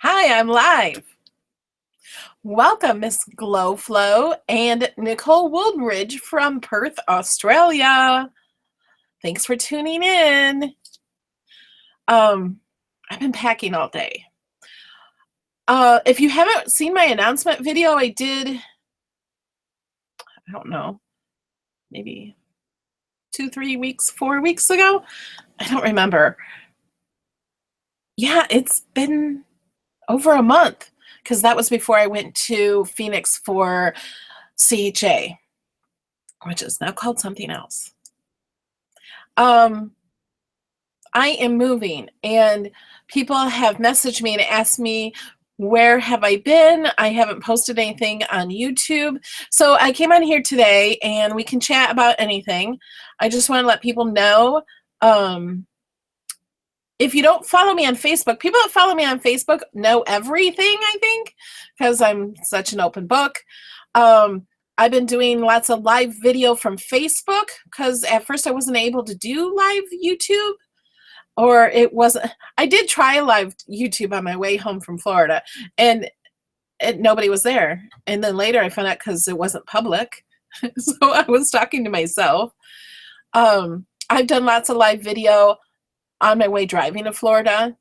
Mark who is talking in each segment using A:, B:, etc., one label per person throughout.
A: Hi, I'm live. Welcome, Miss Glowflow and Nicole Woodridge from Perth, Australia. Thanks for tuning in. I've been packing all day. If you haven't seen my announcement video, I did, I don't know, maybe 2, 3 weeks, 4 weeks ago. I don't remember. Yeah, it's been over a month because that was before I went to Phoenix for CHA, which is now called something else. I am moving, and people have messaged me and asked me, where have I been? I haven't posted anything on YouTube. So I came on here today and we can chat about anything. I just want to let people know, if you don't follow me on Facebook, people that follow me on Facebook know everything, I think, because I'm such an open book. I've been doing lots of live video from Facebook because at first I wasn't able to do live YouTube. Or it wasn't. I did try a live YouTube on my way home from Florida, and nobody was there. And then later I found out because it wasn't public, so I was talking to myself. I've done lots of live video on my way driving to Florida.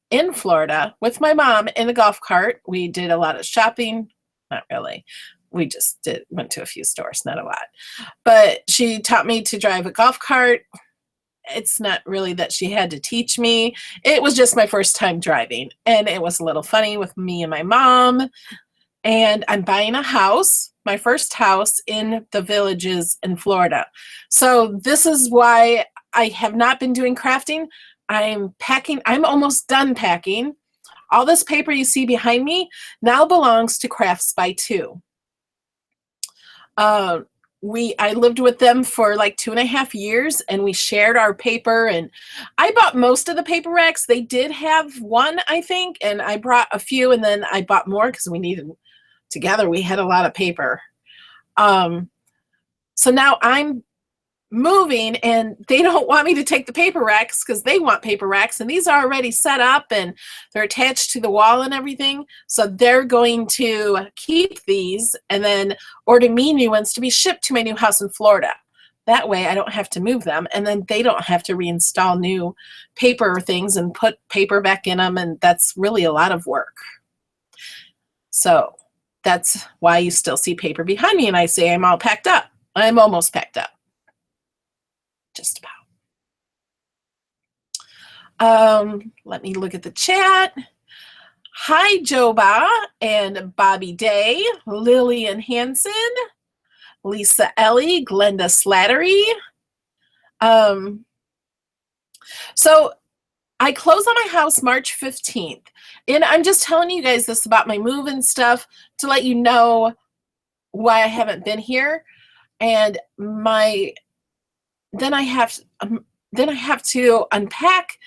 A: In Florida with my mom in a golf cart. We did a lot of shopping. Not really. We just went to a few stores, not a lot. But she taught me to drive a golf cart. It's not really that she had to teach me. It was just my first time driving, and it was a little funny with me and my mom. And I'm buying a house, my first house in the Villages in Florida. So this is why I have not been doing crafting. I'm packing. I'm almost done packing. All this paper you see behind me now belongs to Crafts by Two. I lived with them for like 2.5 years, and we shared our paper, and I bought most of the paper racks. They did have one, I think, and I brought a few, and then I bought more because we needed, together we had a lot of paper. So now I'm moving, and they don't want me to take the paper racks because they want paper racks, and these are already set up and they're attached to the wall and everything. So they're going to keep these and then order me new ones to be shipped to my new house in Florida. That way I don't have to move them, and then they don't have to reinstall new paper things and put paper back in them, and that's really a lot of work. So that's why you still see paper behind me, and I say I'm all packed up. I'm almost packed up. Just about. Let me look at the chat. Hi, Joba and Bobby Day, Lillian Hanson, Lisa Ellie, Glenda Slattery. So I close on my house March 15th. And I'm just telling you guys this about my move and stuff to let you know why I haven't been here. And then I have to unpack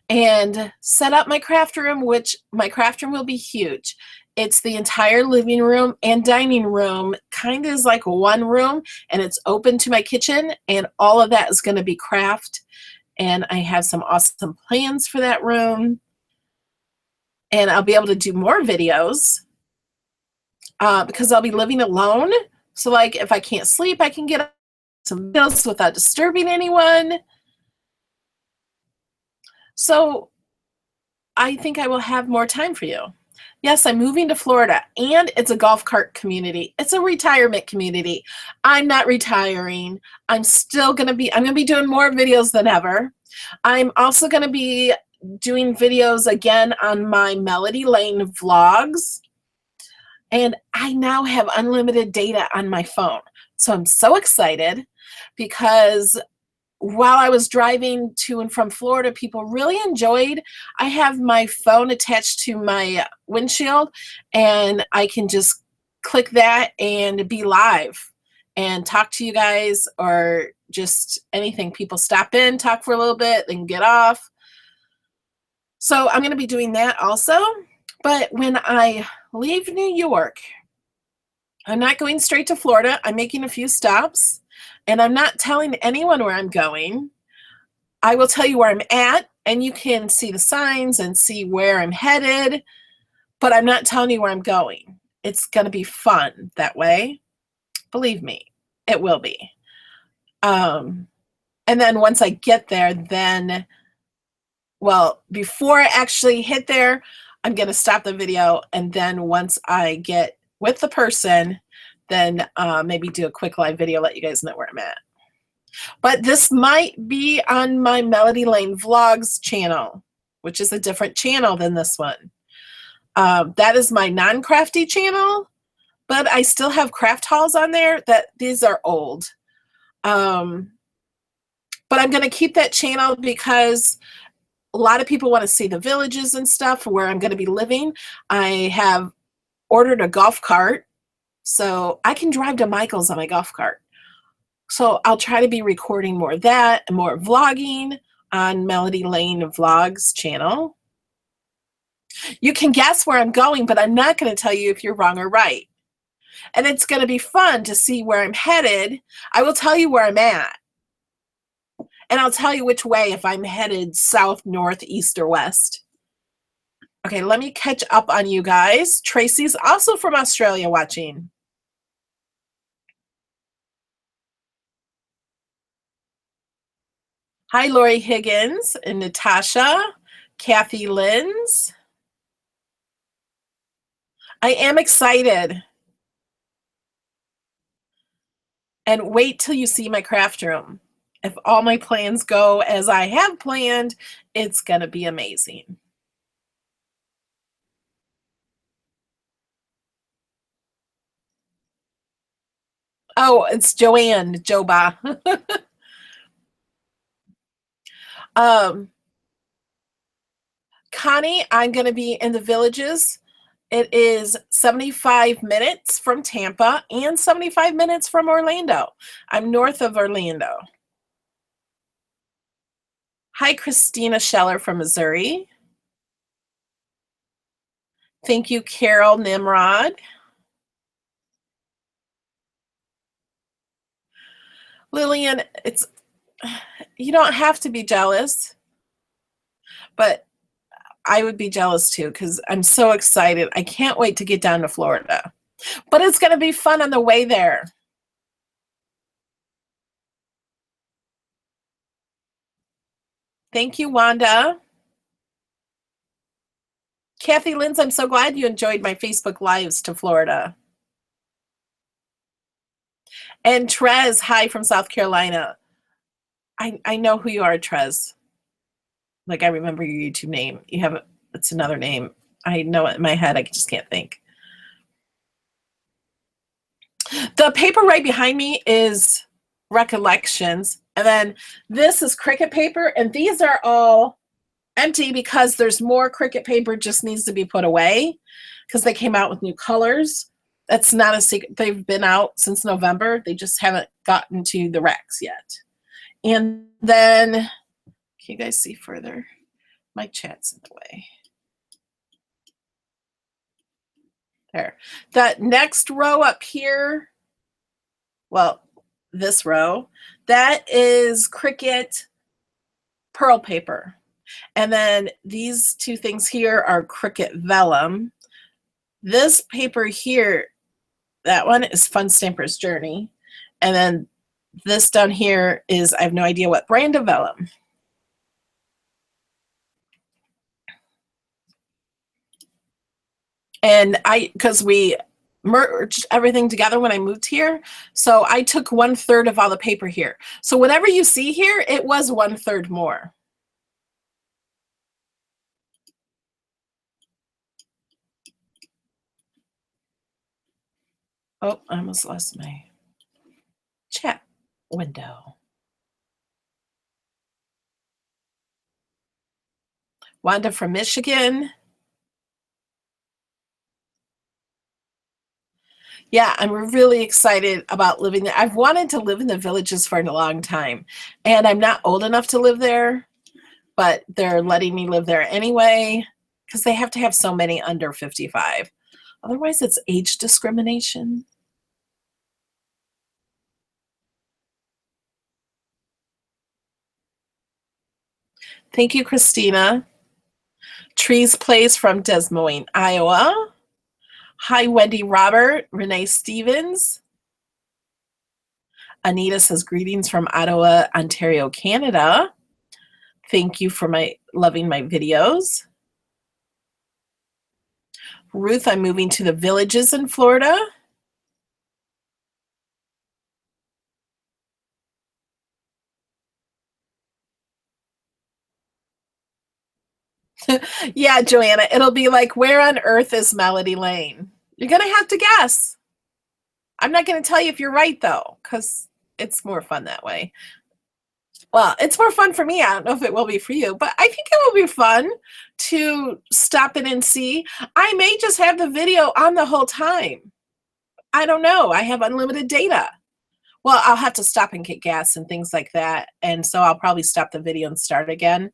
A: and set up my craft room, which my craft room will be huge. It's the entire living room and dining room, kind of is like one room, and it's open to my kitchen, and all of that is going to be craft. And I have some awesome plans for that room, and I'll be able to do more videos because I'll be living alone. So like if I can't sleep, I can get some videos without disturbing anyone. So I think I will have more time for you. Yes, I'm moving to Florida, and it's a golf cart community. It's a retirement community. I'm not retiring. I'm going to be doing more videos than ever. I'm also going to be doing videos again on my Melody Lane vlogs. And I now have unlimited data on my phone. So I'm so excited because while I was driving to and from Florida, people really enjoyed. I have my phone attached to my windshield, and I can just click that and be live and talk to you guys, or just anything. People stop in, talk for a little bit, then get off. So I'm going to be doing that also. But when I leave New York, I'm not going straight to Florida. I'm making a few stops, and I'm not telling anyone where I'm going. I will tell you where I'm at, and you can see the signs and see where I'm headed. but I'm not telling you where I'm going. It's going to be fun that way. Believe me, it will be. And then once I get there, then, well, before I actually hit there, I'm going to stop the video. And then once I get with the person, then maybe do a quick live video, let you guys know where I'm at. But this might be on my Melody Lane Vlogs channel, which is a different channel than this one. That is my non-crafty channel, but I still have craft hauls on there. These are old. But I'm going to keep that channel because a lot of people want to see the villages and stuff where I'm going to be living. I have ordered a golf cart, so I can drive to Michael's on my golf cart. So I'll try to be recording more of that and more vlogging on Melody Lane Vlogs channel. You can guess where I'm going, but I'm not going to tell you if you're wrong or right. And it's going to be fun to see where I'm headed. I will tell you where I'm at. And I'll tell you which way, if I'm headed south, north, east, or west. Okay, let me catch up on you guys. Tracy's also from Australia watching. Hi, Lori Higgins and Natasha, Kathy Linz. I am excited. And wait till you see my craft room. If all my plans go as I have planned, it's going to be amazing. Oh, it's Joanne, Joba. Connie, I'm going to be in the villages. It is 75 minutes from Tampa and 75 minutes from Orlando. I'm north of Orlando. Hi, Christina Scheller from Missouri. Thank you, Carol Nimrod. Lillian, you don't have to be jealous, but I would be jealous too because I'm so excited. I can't wait to get down to Florida. But it's going to be fun on the way there. Thank you, Wanda. Kathy Linz, I'm so glad you enjoyed my Facebook Lives to Florida. And Trez, hi from South Carolina. I know who you are, Trez. Like, I remember your YouTube name. It's another name. I know it in my head. I just can't think. The paper right behind me is Recollections. And then this is Cricut paper. And these are all empty because there's more Cricut paper just needs to be put away because they came out with new colors. That's not a secret. They've been out since November. They just haven't gotten to the racks yet. And then, can you guys see further? My chat's in the way. There. That next row up here, well, this row, that is Cricut pearl paper. And then these two things here are Cricut vellum. This paper here, that one is Fun Stamper's Journey. And then this down here is, I have no idea what brand of vellum. And because we merged everything together when I moved here, so I took 1/3 of all the paper here. So whatever you see here, it was 1/3 more. Oh, I almost lost my chat window. Wanda from Michigan. Yeah, I'm really excited about living there. I've wanted to live in the villages for a long time, and I'm not old enough to live there, but they're letting me live there anyway because they have to have so many under 55. Otherwise, it's age discrimination. Thank you, Christina. Trees Place from Des Moines, Iowa. Hi, Wendy Robert, Renee Stevens. Anita says, greetings from Ottawa, Ontario, Canada. Thank you for loving my videos. Ruth, I'm moving to the Villages in Florida. Yeah, Joanna, it'll be like, where on earth is Melody Lane? You're going to have to guess. I'm not going to tell you if you're right, though, because it's more fun that way. Well, it's more fun for me. I don't know if it will be for you, but I think it will be fun to stop in and see. I may just have the video on the whole time. I don't know. I have unlimited data. Well, I'll have to stop and get gas and things like that. And so I'll probably stop the video and start again.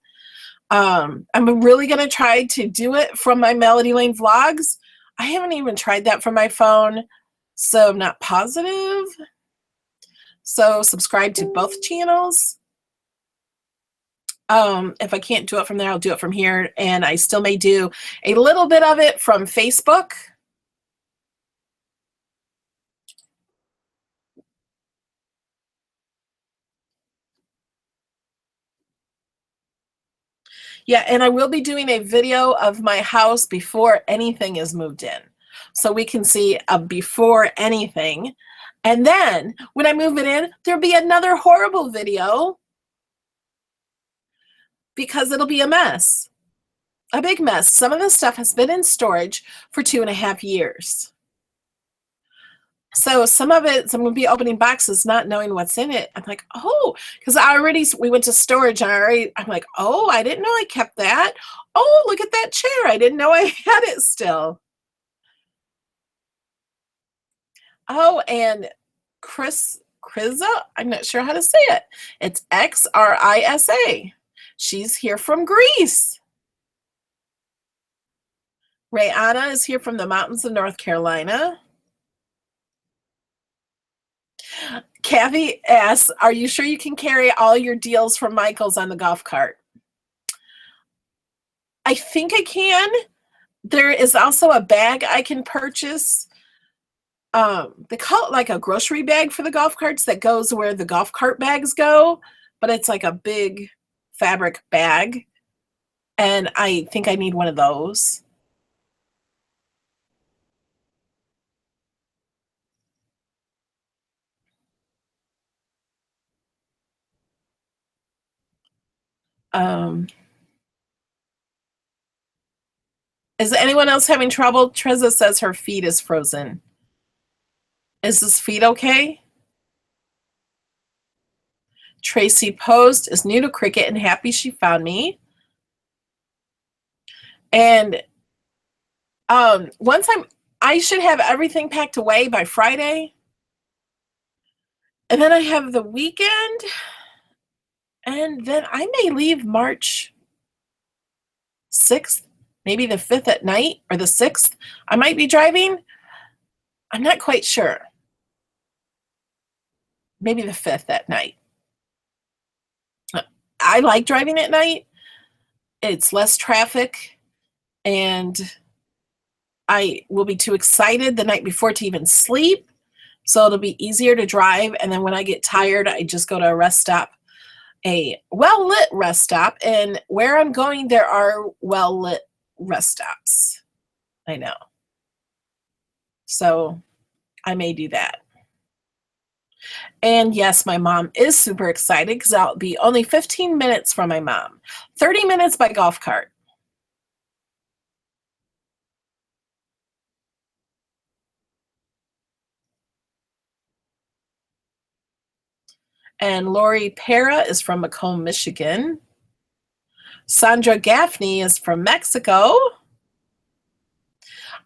A: I'm really going to try to do it from my Melody Lane vlogs. I haven't even tried that from my phone, so I'm not positive. So subscribe to both channels. If I can't do it from there, I'll do it from here. And I still may do a little bit of it from Facebook. Yeah, and I will be doing a video of my house before anything is moved in. So we can see a before anything. And then when I move it in, there'll be another horrible video because it'll be a mess. A big mess. Some of this stuff has been in storage for 2.5 years. So some of it, I'm going to be opening boxes, not knowing what's in it. I'm like, oh, because we went to storage and I'm like, oh, I didn't know I kept that. Oh, look at that chair. I didn't know I had it still. Oh, and Krisa, I'm not sure how to say it. It's Xrisa. She's here from Greece. Rayana is here from the mountains of North Carolina. Kathy asks, are you sure you can carry all your deals from Michael's on the golf cart? I think I can. There is also a bag I can purchase. They call it like a grocery bag for the golf carts that goes where the golf cart bags go, but it's like a big fabric bag. And I think I need one of those. Is anyone else having trouble? Treza says her feed is frozen. Is this feed okay? Tracy Post is new to Cricut and happy she found me. And I should have everything packed away by Friday. And then I have the weekend. And then I may leave March 6th, maybe the 5th at night, or the 6th. I might be driving. I'm not quite sure. Maybe the 5th at night. I like driving at night. It's less traffic, and I will be too excited the night before to even sleep, so it'll be easier to drive. And then when I get tired, I just go to a rest stop, a well-lit rest stop. And where I'm going, there are well-lit rest stops. I know. So I may do that. And yes, my mom is super excited because I'll be only 15 minutes from my mom. 30 minutes by golf cart. And Lori Pera is from Macomb, Michigan. Sandra Gaffney is from Mexico.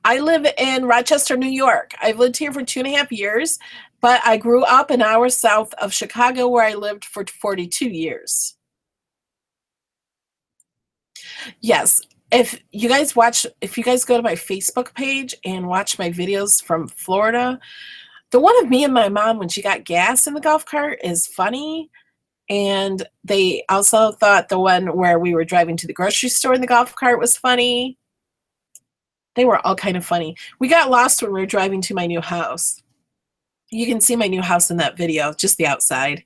A: I live in Rochester, New York. I've lived here for 2.5 years, but I grew up an hour south of Chicago where I lived for 42 years. Yes, if you guys go to my Facebook page and watch my videos from Florida, the one of me and my mom when she got gas in the golf cart is funny. And they also thought the one where we were driving to the grocery store in the golf cart was funny. They were all kind of funny. We got lost when we were driving to my new house. You can see my new house in that video, just the outside.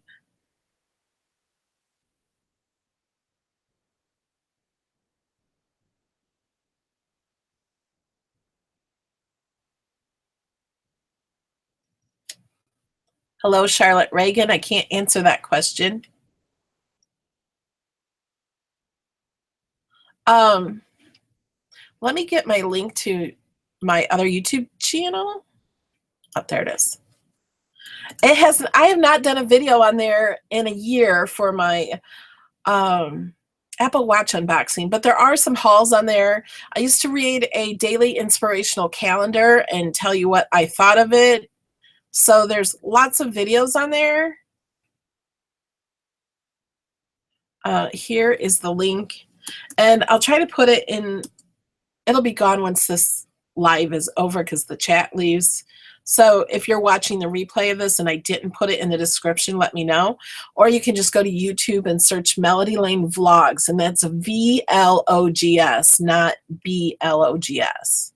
A: Hello, Charlotte Reagan. I can't answer that question. Um, Let me get my link to my other YouTube channel. Oh, there it is. I have not done a video on there in a year for my Apple Watch unboxing, but there are some hauls on there. I used to read a daily inspirational calendar and tell you what I thought of it. So there's lots of videos on there. Here is the link, and I'll try to put it in. It'll be gone once this live is over because the chat leaves. So if you're watching the replay of this and I didn't put it in the description, let me know. Or you can just go to YouTube and search Melody Lane Vlogs, and that's VLOGS, not BLOGS.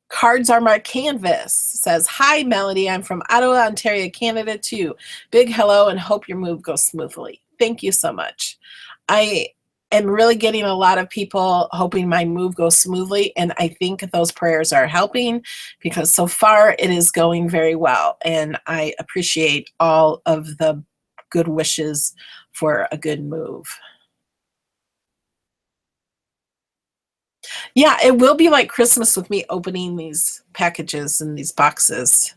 A: Cards are my canvas. Says, hi, Melody. I'm from Ottawa, Ontario, Canada, too. Big hello and hope your move goes smoothly. Thank you so much. I am really getting a lot of people hoping my move goes smoothly, and I think those prayers are helping because so far it is going very well, and I appreciate all of the good wishes for a good move. Yeah, it will be like Christmas with me opening these packages and these boxes.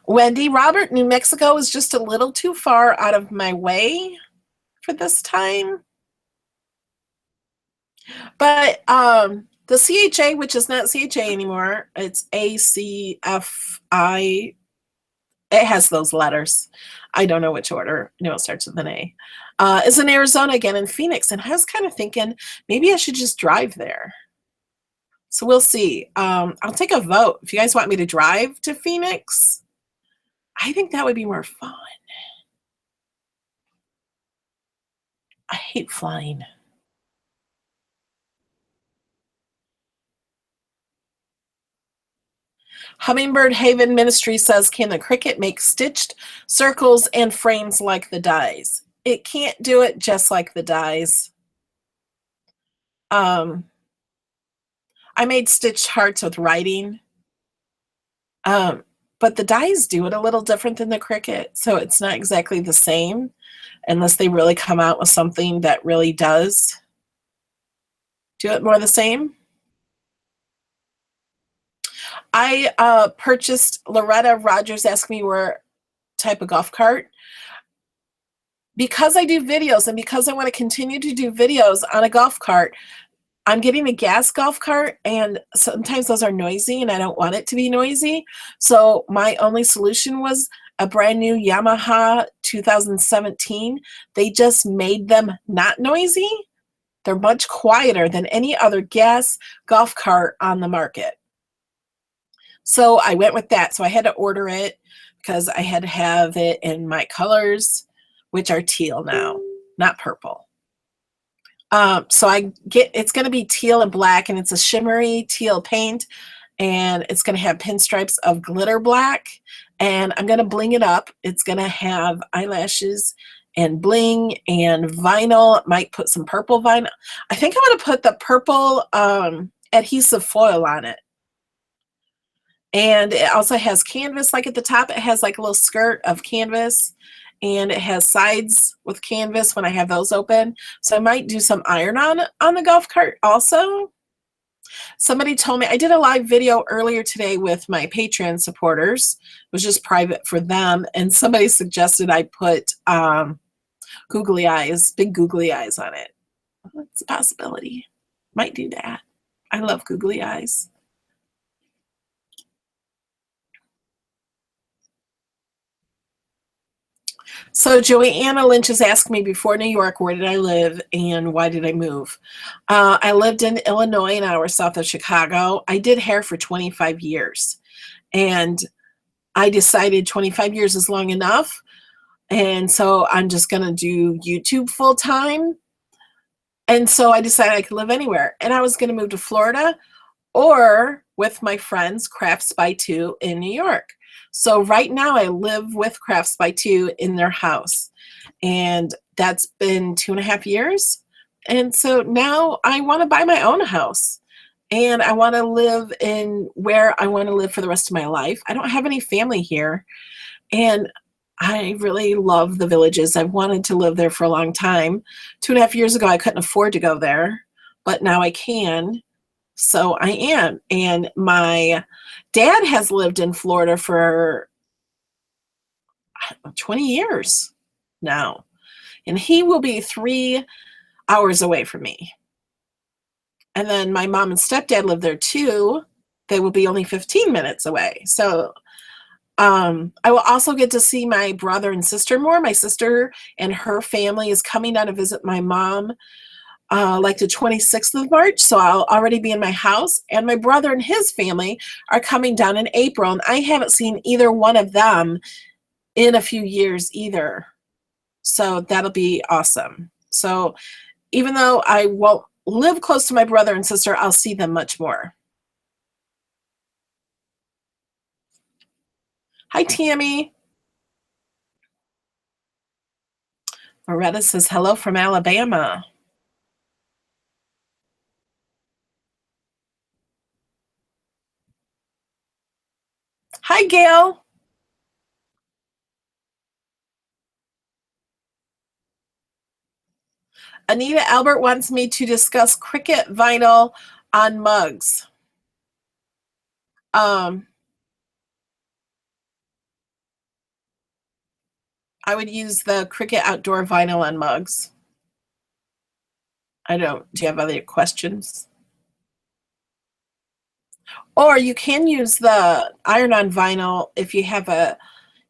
A: Wendy, Robert, New Mexico is just a little too far out of my way for this time. But the CHA, which is not CHA anymore, it's ACFI. It has those letters. I don't know which order. I know it starts with an A. Is in Arizona again, in Phoenix. And I was kind of thinking maybe I should just drive there. So we'll see. I'll take a vote. If you guys want me to drive to Phoenix, I think that would be more fun. I hate flying. Hummingbird Haven Ministry says, can the Cricut make stitched circles and frames like the dies? It can't do it just like the dies. I made stitched hearts with writing. But the dies do it a little different than the Cricut, so it's not exactly the same unless they really come out with something that really does do it more the same. I purchased, Loretta Rogers asked me where type of golf cart. Because I do videos and because I want to continue to do videos on a golf cart, I'm getting a gas golf cart, and sometimes those are noisy and I don't want it to be noisy. So my only solution was a brand new Yamaha 2017. They just made them not noisy. They're much quieter than any other gas golf cart on the market. So I went with that. So I had to order it because I had to have it in my colors, which are teal now, not purple. So it's going to be teal and black, and it's a shimmery teal paint, and it's going to have pinstripes of glitter black, and I'm going to bling it up. It's going to have eyelashes and bling and vinyl. Might put some purple vinyl. I think I'm going to put the purple adhesive foil on it. And it also has canvas, like at the top, it has like a little skirt of canvas, and it has sides with canvas when I have those open. So I might do some iron on the golf cart also. Somebody told me, I did a live video earlier today with my Patreon supporters. It was just private for them. And somebody suggested I put googly eyes, big googly eyes on it. It's a possibility. Might do that. I love googly eyes. So Joanna Lynch has asked me before New York, where did I live and why did I move? I lived in Illinois, an hour south of Chicago. I did hair for 25 years. And I decided 25 years is long enough. And so I'm just going to do YouTube full time. And so I decided I could live anywhere. And I was going to move to Florida or with my friends, Crafts by Two in New York. So right now I live with Crafts by Two in their house. And that's been 2.5 years. And so now I want to buy my own house. And I want to live in where I want to live for the rest of my life. I don't have any family here. And I really love the Villages. I've wanted to live there for a long time. 2.5 years ago, I couldn't afford to go there, but now I can. So I am. And my dad has lived in Florida for 20 years now. And he will be 3 hours away from me. And then my mom and stepdad live there too. They will be only 15 minutes away. So I will also get to see my brother and sister more. My sister and her family is coming down to visit my mom like the 26th of March. So I'll already be in my house. And my brother and his family are coming down in April. And I haven't seen either one of them in a few years either. So that'll be awesome. So even though I won't live close to my brother and sister, I'll see them much more. Hi, Tammy. Loretta says hello from Alabama. Hi, Gail. Anita Albert wants me to discuss Cricut vinyl on mugs. I would use the Cricut outdoor vinyl on mugs. Do you have other questions? Or you can use the iron-on vinyl if you have a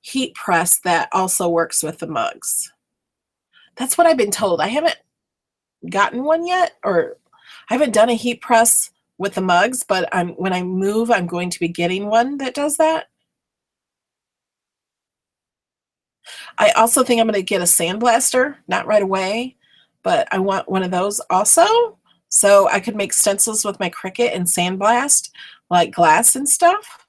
A: heat press that also works with the mugs. That's what I've been told. I haven't gotten one yet, or I haven't done a heat press with the mugs, but when I move, I'm going to be getting one that does that. I also think I'm going to get a sandblaster, not right away, but I want one of those also, so I could make stencils with my Cricut and sandblast, like glass and stuff.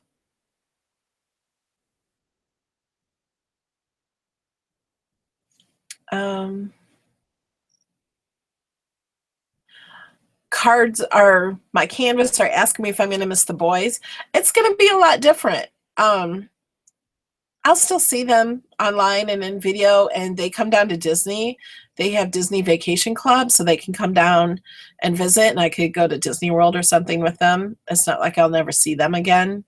A: My canvas are asking me if I'm going to miss the boys. It's going to be a lot different. I'll still see them online and in video, and they come down to Disney. They have Disney Vacation Club, so they can come down and visit, and I could go to Disney World or something with them. It's not like I'll never see them again.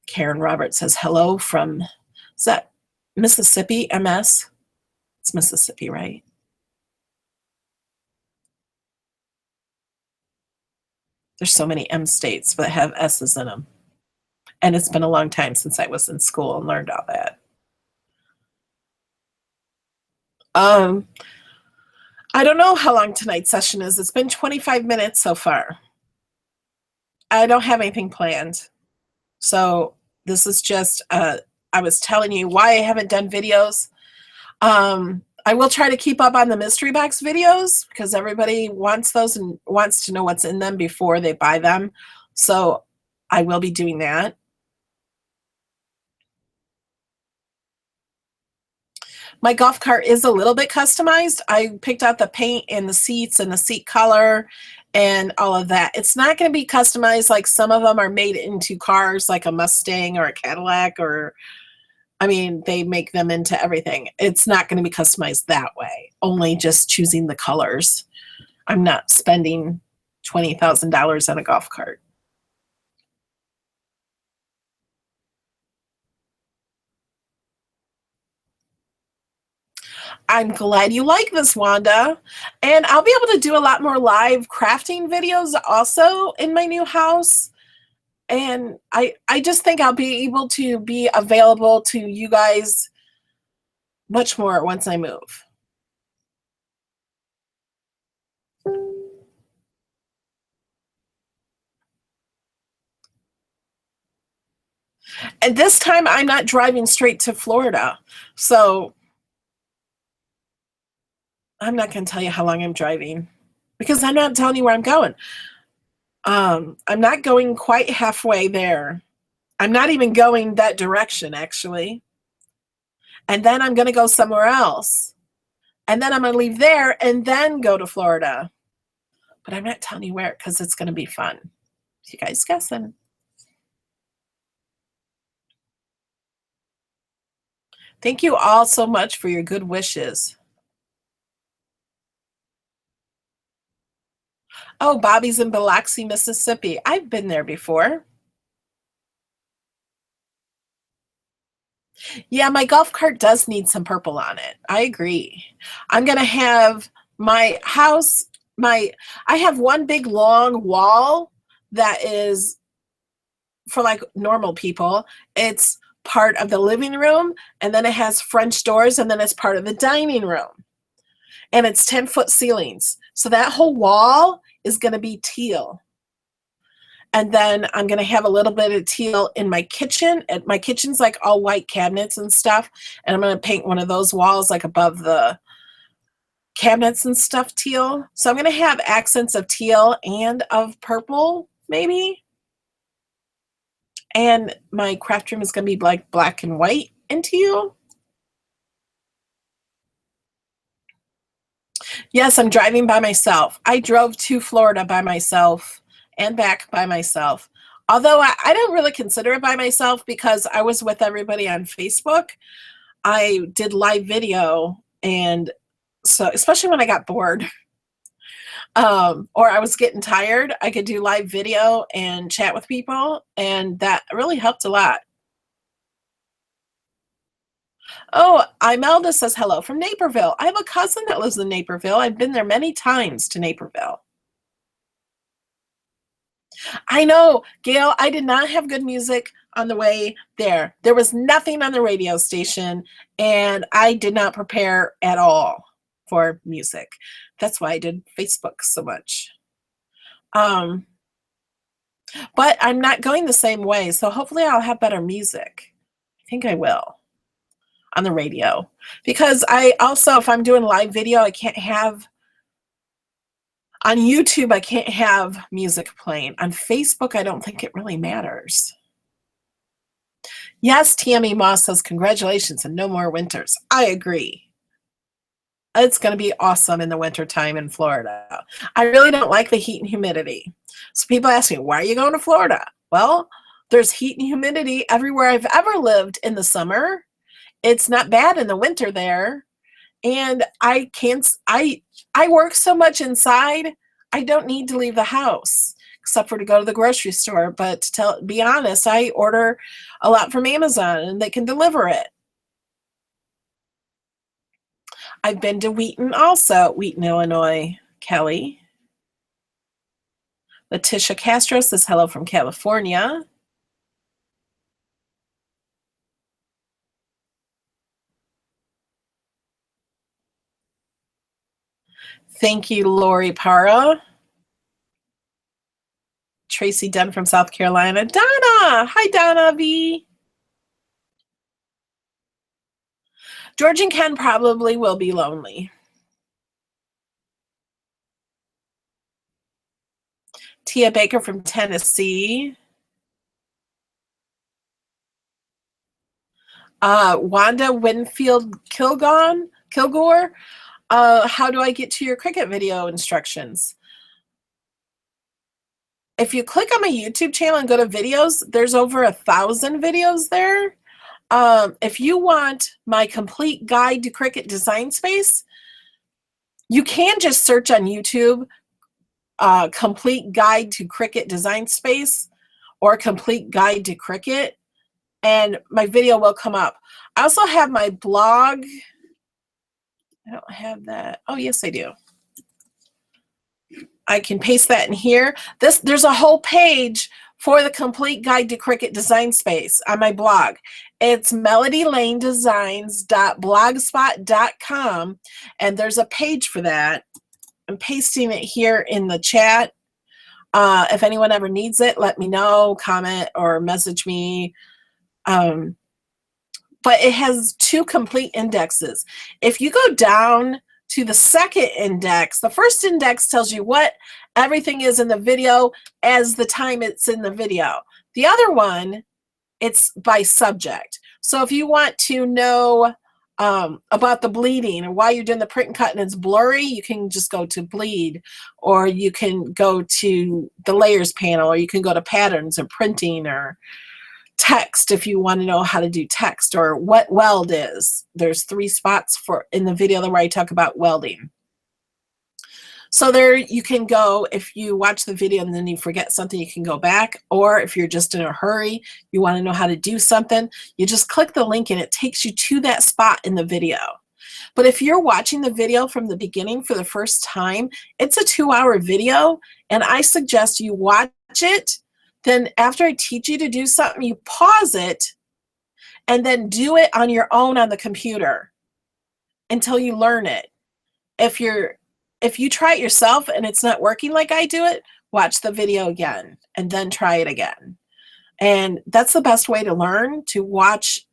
A: Karen Roberts says hello from, is that Mississippi, MS? It's Mississippi, right? There's so many M states that have S's in them. And it's been a long time since I was in school and learned all that. I don't know how long tonight's session is. It's been 25 minutes so far. I don't have anything planned. So this is just, I was telling you why I haven't done videos. I will try to keep up on the mystery box videos because everybody wants those and wants to know what's in them before they buy them. So I will be doing that. My golf cart is a little bit customized. I picked out the paint and the seats and the seat color and all of that. It's not going to be customized like some of them are made into cars, like a Mustang or a Cadillac, or I mean, they make them into everything. It's not going to be customized that way, only just choosing the colors. I'm not spending $20,000 on a golf cart. I'm glad you like this, Wanda. And I'll be able to do a lot more live crafting videos also in my new house. And I just think I'll be able to be available to you guys much more once I move. And this time I'm not driving straight to Florida. So I'm not going to tell you how long I'm driving because I'm not telling you where I'm going. I'm not going quite halfway there. I'm not even going that direction, actually. And then I'm going to go somewhere else. And then I'm going to leave there and then go to Florida. But I'm not telling you where because it's going to be fun. You guys guessing? Thank you all so much for your good wishes. Oh, Bobby's in Biloxi, Mississippi. I've been there before. Yeah, my golf cart does need some purple on it. I agree. I'm going to have my house, I have one big long wall that is for like normal people. It's part of the living room, and then it has French doors, and then it's part of the dining room. And it's 10-foot ceilings. So that whole wall is going to be teal. And then I'm going to have a little bit of teal in my kitchen. And my kitchen's like all white cabinets and stuff. And I'm going to paint one of those walls like above the cabinets and stuff teal. So I'm going to have accents of teal and of purple, maybe. And my craft room is going to be like black and white and teal. Yes, I'm driving by myself. I drove to Florida by myself and back by myself. Although I don't really consider it by myself because I was with everybody on Facebook. I did live video, and so especially when I got bored or I was getting tired, I could do live video and chat with people, and that really helped a lot. Oh, Imelda says hello from Naperville. I have a cousin that lives in Naperville. I've been there many times to Naperville. I know, Gail, I did not have good music on the way there. There was nothing on the radio station, and I did not prepare at all for music. That's why I did Facebook so much. But I'm not going the same way, so hopefully I'll have better music. I think I will on the radio. Because I also, if I'm doing live video, I can't have on YouTube, I can't have music playing. On Facebook, I don't think it really matters. Yes, TME Moss says, congratulations and no more winters. I agree. It's going to be awesome in the wintertime in Florida. I really don't like the heat and humidity. So people ask me, why are you going to Florida? Well, there's heat and humidity everywhere I've ever lived in the summer. It's not bad in the winter there. And I work so much inside, I don't need to leave the house except for to go to the grocery store. But to be honest, I order a lot from Amazon and they can deliver it. I've been to Wheaton also, Wheaton, Illinois, Kelly. Letitia Castro says hello from California. Thank you, Lori Para. Tracy Dunn from South Carolina. Donna! Hi, Donna V. George and Ken probably will be lonely. Tia Baker from Tennessee. Wanda Winfield Kilgore. How do I get to your Cricut video instructions? If you click on my YouTube channel and go to videos, there's over 1,000 videos there. If you want my complete guide to Cricut Design Space, you can just search on YouTube, complete guide to Cricut Design Space or complete guide to Cricut, and my video will come up. I also have my blog. I don't have that. Oh, yes, I do. I can paste that in here. There's a whole page for the complete guide to Cricut Design Space on my blog. It's melodylanedesigns.blogspot.com, and there's a page for that. I'm pasting it here in the chat. If anyone ever needs it, let me know, comment, or message me. But it has 2 complete indexes. If you go down to the second index, the first index tells you what everything is in the video as the time it's in the video. The other one, it's by subject. So if you want to know about the bleeding and why you're doing the print and cut and it's blurry, you can just go to bleed, or you can go to the layers panel, or you can go to patterns or printing or text if you want to know how to do text, or what weld is. There's 3 spots for in the video where I talk about welding. So there you can go. If you watch the video and then you forget something, you can go back. Or if you're just in a hurry, you want to know how to do something, you just click the link and it takes you to that spot in the video. But if you're watching the video from the beginning for the first time, it's a 2-hour video, and I suggest you watch it. Then after I teach you to do something, you pause it and then do it on your own on the computer until you learn it. If you try it yourself and it's not working like I do it, watch the video again and then try it again. And that's the best way to learn, to watch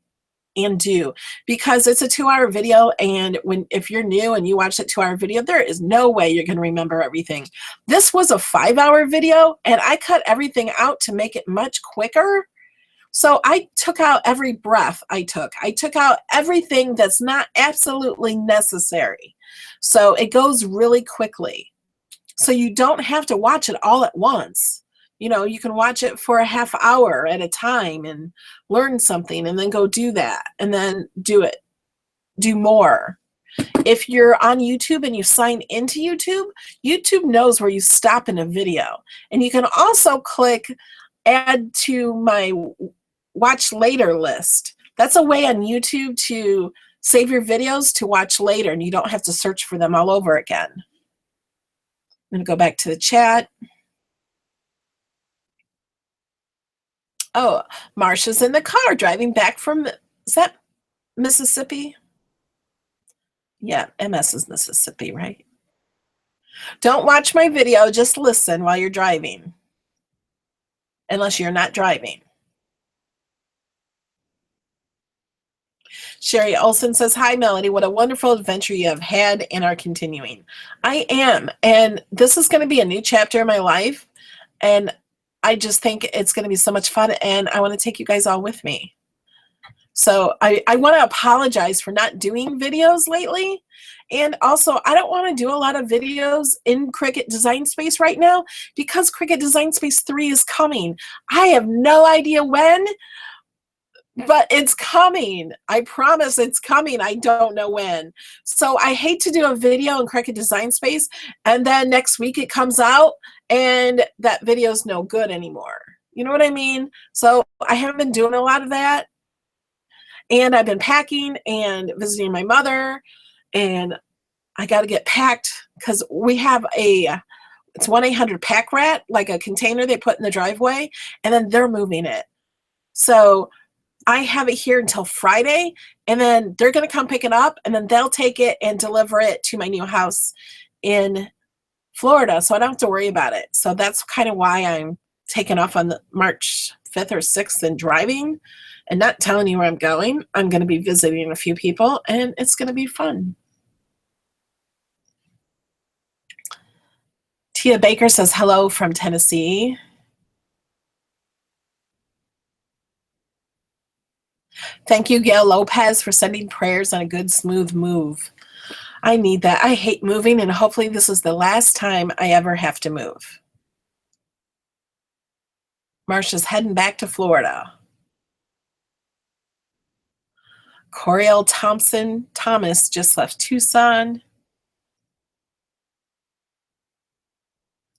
A: and do, because it's a 2-hour video, and if you're new and you watch that 2-hour video, there is no way you're going to remember everything. This was a 5-hour video, and I cut everything out to make it much quicker. So I took out every breath I took. I took out everything that's not absolutely necessary. So it goes really quickly. So you don't have to watch it all at once. You know, you can watch it for a half hour at a time and learn something, and then go do that, and then do more. If you're on YouTube and you sign into YouTube, YouTube knows where you stop in a video. And you can also click add to my watch later list. That's a way on YouTube to save your videos to watch later, and you don't have to search for them all over again. I'm going to go back to the chat. Oh, Marsha's in the car driving back from, is that Mississippi? Yeah, MS is Mississippi, right? Don't watch my video, just listen while you're driving. Unless you're not driving. Sherry Olson says, hi, Melody. What a wonderful adventure you have had and are continuing. I am. And this is going to be a new chapter in my life. And I just think it's going to be so much fun. And I want to take you guys all with me. So I want to apologize for not doing videos lately. And also, I don't want to do a lot of videos in Cricut Design Space right now, because Cricut Design Space 3 is coming. I have no idea when, but it's coming. I promise it's coming. I don't know when. So I hate to do a video in Cricut Design Space and then next week it comes out and that video's no good anymore. You know what I mean? So I haven't been doing a lot of that. And I've been packing and visiting my mother, and I got to get packed because we have it's 1-800 pack rat, like a container they put in the driveway, and then they're moving it. So I have it here until Friday, and then they're going to come pick it up, and then they'll take it and deliver it to my new house in Florida, so I don't have to worry about it. So that's kind of why I'm taking off on March 5th or 6th and driving and not telling you where I'm going. I'm going to be visiting a few people, and it's going to be fun. Tia Baker says hello from Tennessee. Thank you, Gail Lopez, for sending prayers on a good, smooth move. I need that. I hate moving, and hopefully this is the last time I ever have to move. Marcia's heading back to Florida. Coriel Thomas just left Tucson.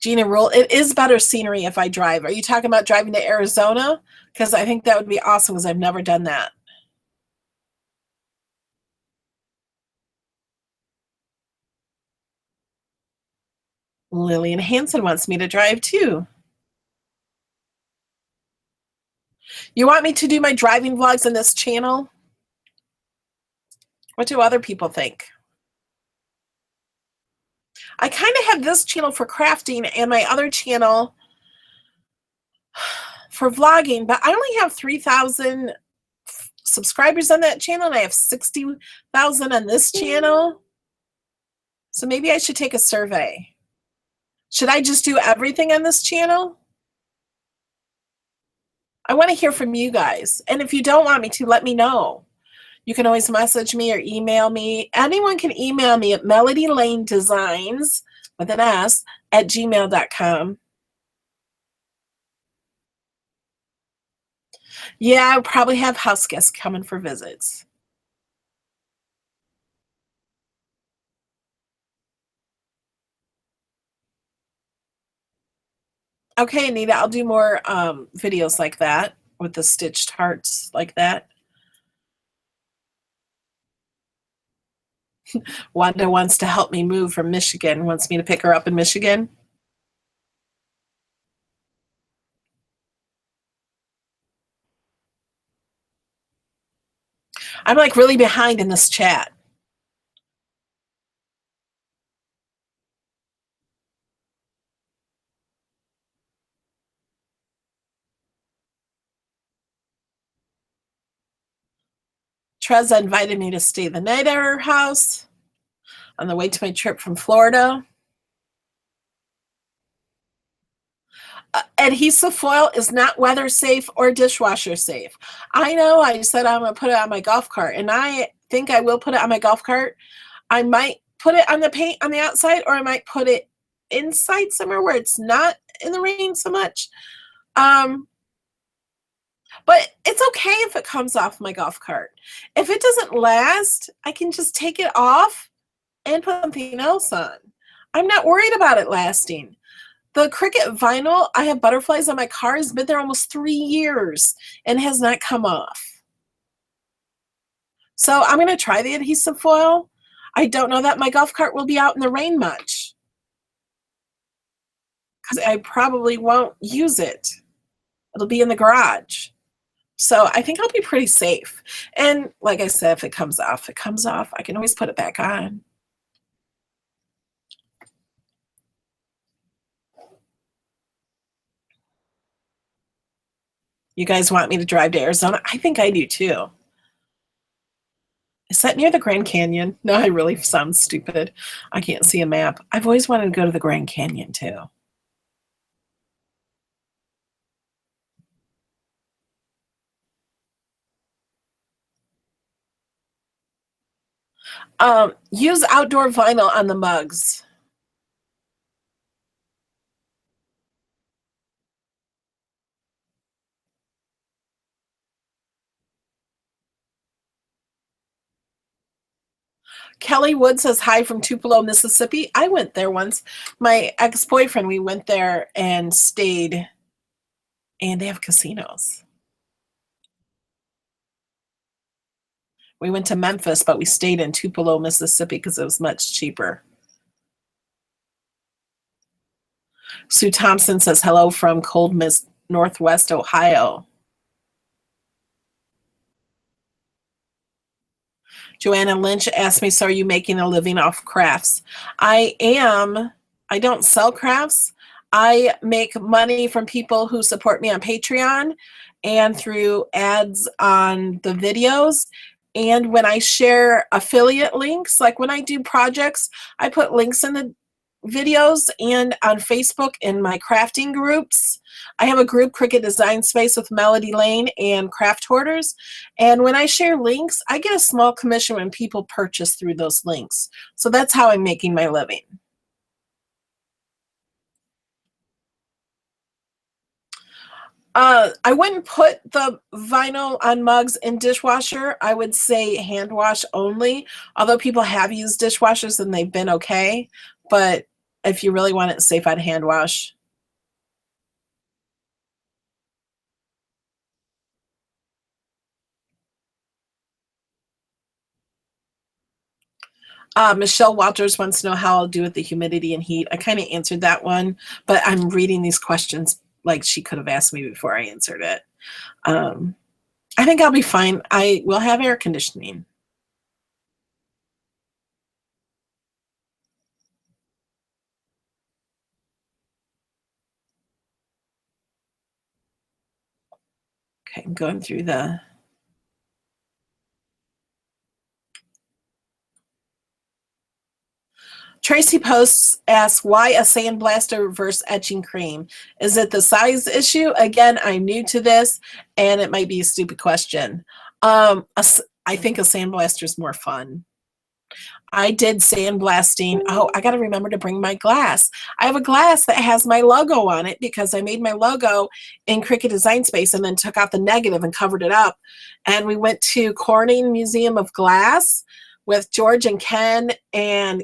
A: Gina Rule, it is better scenery if I drive. Are you talking about driving to Arizona? Because I think that would be awesome, because I've never done that. Lillian Hanson wants me to drive too. You want me to do my driving vlogs on this channel? What do other people think? I kind of have this channel for crafting and my other channel for vlogging, but I only have 3,000 subscribers on that channel and I have 60,000 on this channel. So maybe I should take a survey. Should I just do everything on this channel? I want to hear from you guys. And if you don't want me to, let me know. You can always message me or email me. Anyone can email me at melodylanedesigns with an S at gmail.com. Yeah, I'll probably have house guests coming for visits. Okay, Anita, I'll do more videos like that with the stitched hearts like that. Wanda wants to help me move from Michigan, wants me to pick her up in Michigan. I'm like really behind in this chat. Treza invited me to stay the night at her house on the way to my trip from Florida. Adhesive foil is not weather safe or dishwasher safe. I know I said I'm going to put it on my golf cart, and I think I will put it on my golf cart. I might put it on the paint on the outside, or I might put it inside somewhere where it's not in the rain so much. But it's okay if it comes off my golf cart. If it doesn't last, I can just take it off and put something else on. I'm not worried about it lasting. The Cricut vinyl, I have butterflies on my car, has been there almost 3 years and has not come off. So I'm going to try the adhesive foil. I don't know that my golf cart will be out in the rain much, because I probably won't use it. It'll be in the garage. So I think I'll be pretty safe. And like I said, if it comes off, it comes off. I can always put it back on. You guys want me to drive to Arizona? I think I do too. Is that near the Grand Canyon? No, I really sound stupid. I can't see a map. I've always wanted to go to the Grand Canyon too. Use outdoor vinyl on the mugs. Kelly Wood says hi from Tupelo, Mississippi. I went there once. My ex-boyfriend, we went there and stayed, and they have casinos. We went to Memphis, but we stayed in Tupelo, Mississippi because it was much cheaper. Sue Thompson says hello from cold Northwest Ohio. Joanna Lynch asked me, so are you making a living off crafts? I am. I don't sell crafts. I make money from people who support me on Patreon and through ads on the videos. And when I share affiliate links, like when I do projects, I put links in the videos and on Facebook in my crafting groups. I have a group, Cricut Design Space, with Melody Lane and Craft Hoarders. And when I share links, I get a small commission when people purchase through those links. So that's how I'm making my living. I wouldn't put the vinyl on mugs in dishwasher. I would say hand wash only, although people have used dishwashers and they've been okay. But if you really want it safe, I'd hand wash. Michelle Walters wants to know how I'll do with the humidity and heat. I kind of answered that one, but I'm reading these questions like she could have asked me before I answered it. I think I'll be fine. I will have air conditioning. Okay, I'm going through the... Tracy Posts asks, why a sandblaster versus etching cream? Is it the size issue? Again, I'm new to this, and it might be a stupid question. I think a sandblaster is more fun. I did sandblasting. Oh, I got to remember to bring my glass. I have a glass that has my logo on it because I made my logo in Cricut Design Space and then took out the negative and covered it up. And we went to Corning Museum of Glass with George and Ken and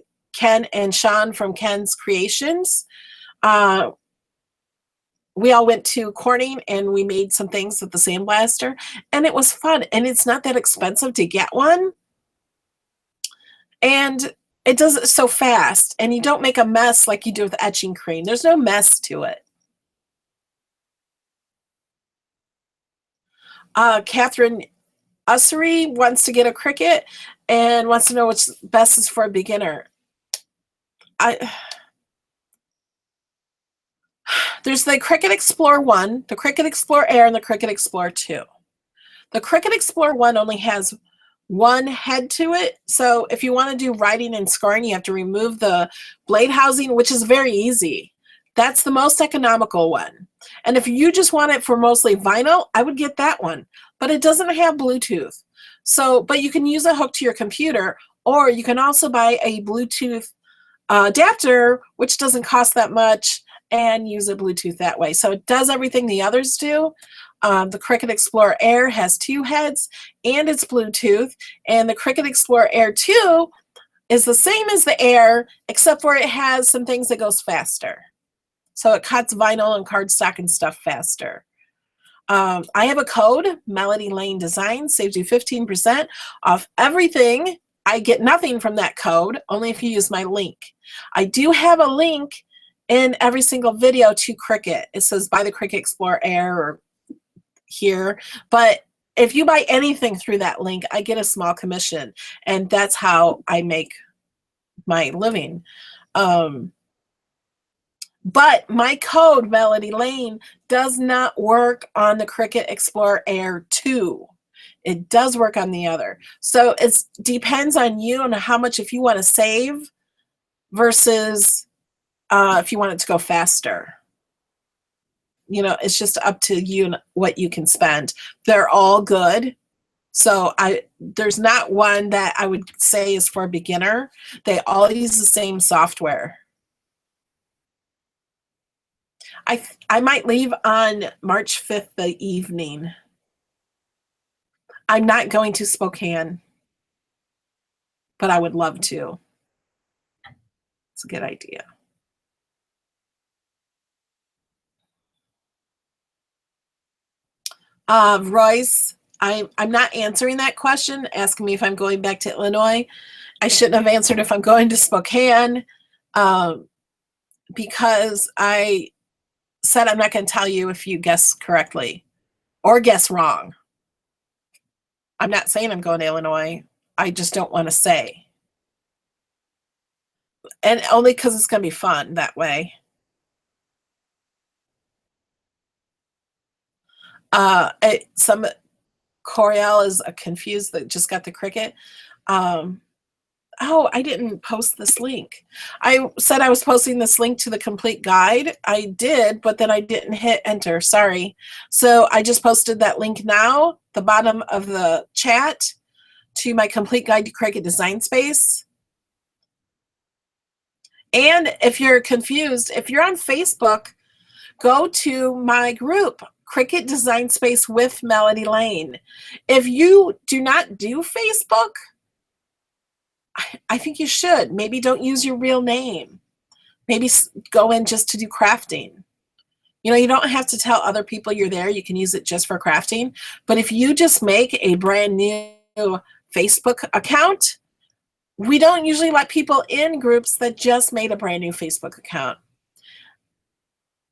A: Sean from Ken's Creations. We all went to Corning and we made some things with the sandblaster, and it was fun. And it's not that expensive to get one. And it does it so fast, and you don't make a mess like you do with etching cream. There's no mess to it. Catherine Ussery wants to get a Cricut and wants to know what's best is for a beginner. There's the Cricut Explore 1, the Cricut Explore Air, and the Cricut Explore 2. The Cricut Explore 1 only has one head to it. So if you want to do writing and scoring, you have to remove the blade housing, which is very easy. That's the most economical one. And if you just want it for mostly vinyl, I would get that one. But it doesn't have Bluetooth. So, but you can use a hook to your computer, or you can also buy a Bluetooth adapter, which doesn't cost that much, and use a Bluetooth that way. So it does everything the others do. The Cricut Explore Air has 2 heads and it's Bluetooth, and the Cricut Explore Air 2 is the same as the Air, except for it has some things that goes faster. So it cuts vinyl and cardstock and stuff faster. I have a code, Melody Lane Design, saves you 15% off everything. I get nothing from that code, only if you use my link. I do have a link in every single video to Cricut. It says buy the Cricut Explore Air or here, but if you buy anything through that link, I get a small commission, and that's how I make my living. But my code, Melody Lane, does not work on the Cricut Explore Air 2. It does work on the other. So it depends on you and how much, if you want to save versus if you want it to go faster. You know, it's just up to you and what you can spend. They're all good. So there's not one that I would say is for a beginner. They all use the same software. I might leave on March 5th the evening. I'm not going to Spokane, but I would love to. It's a good idea. Royce, I'm not answering that question, asking me if I'm going back to Illinois. I shouldn't have answered if I'm going to Spokane, because I said I'm not going to tell you if you guess correctly or guess wrong. I'm not saying I'm going to Illinois. I just don't want to say. And only because it's going to be fun that way. Some Coriel is confused that just got the Cricut. Oh, I didn't post this link. I said I was posting this link to the complete guide. I did, but then I didn't hit enter. Sorry. So I just posted that link now, the bottom of the chat, to my complete guide to Cricut Design Space. And if you're confused, if you're on Facebook, go to my group, Cricut Design Space with Melody Lane. If you do not do Facebook, I think you should. Maybe don't use your real name. Maybe go in just to do crafting. You know, you don't have to tell other people you're there. You can use it just for crafting. But if you just make a brand new Facebook account, we don't usually let people in groups that just made a brand new Facebook account.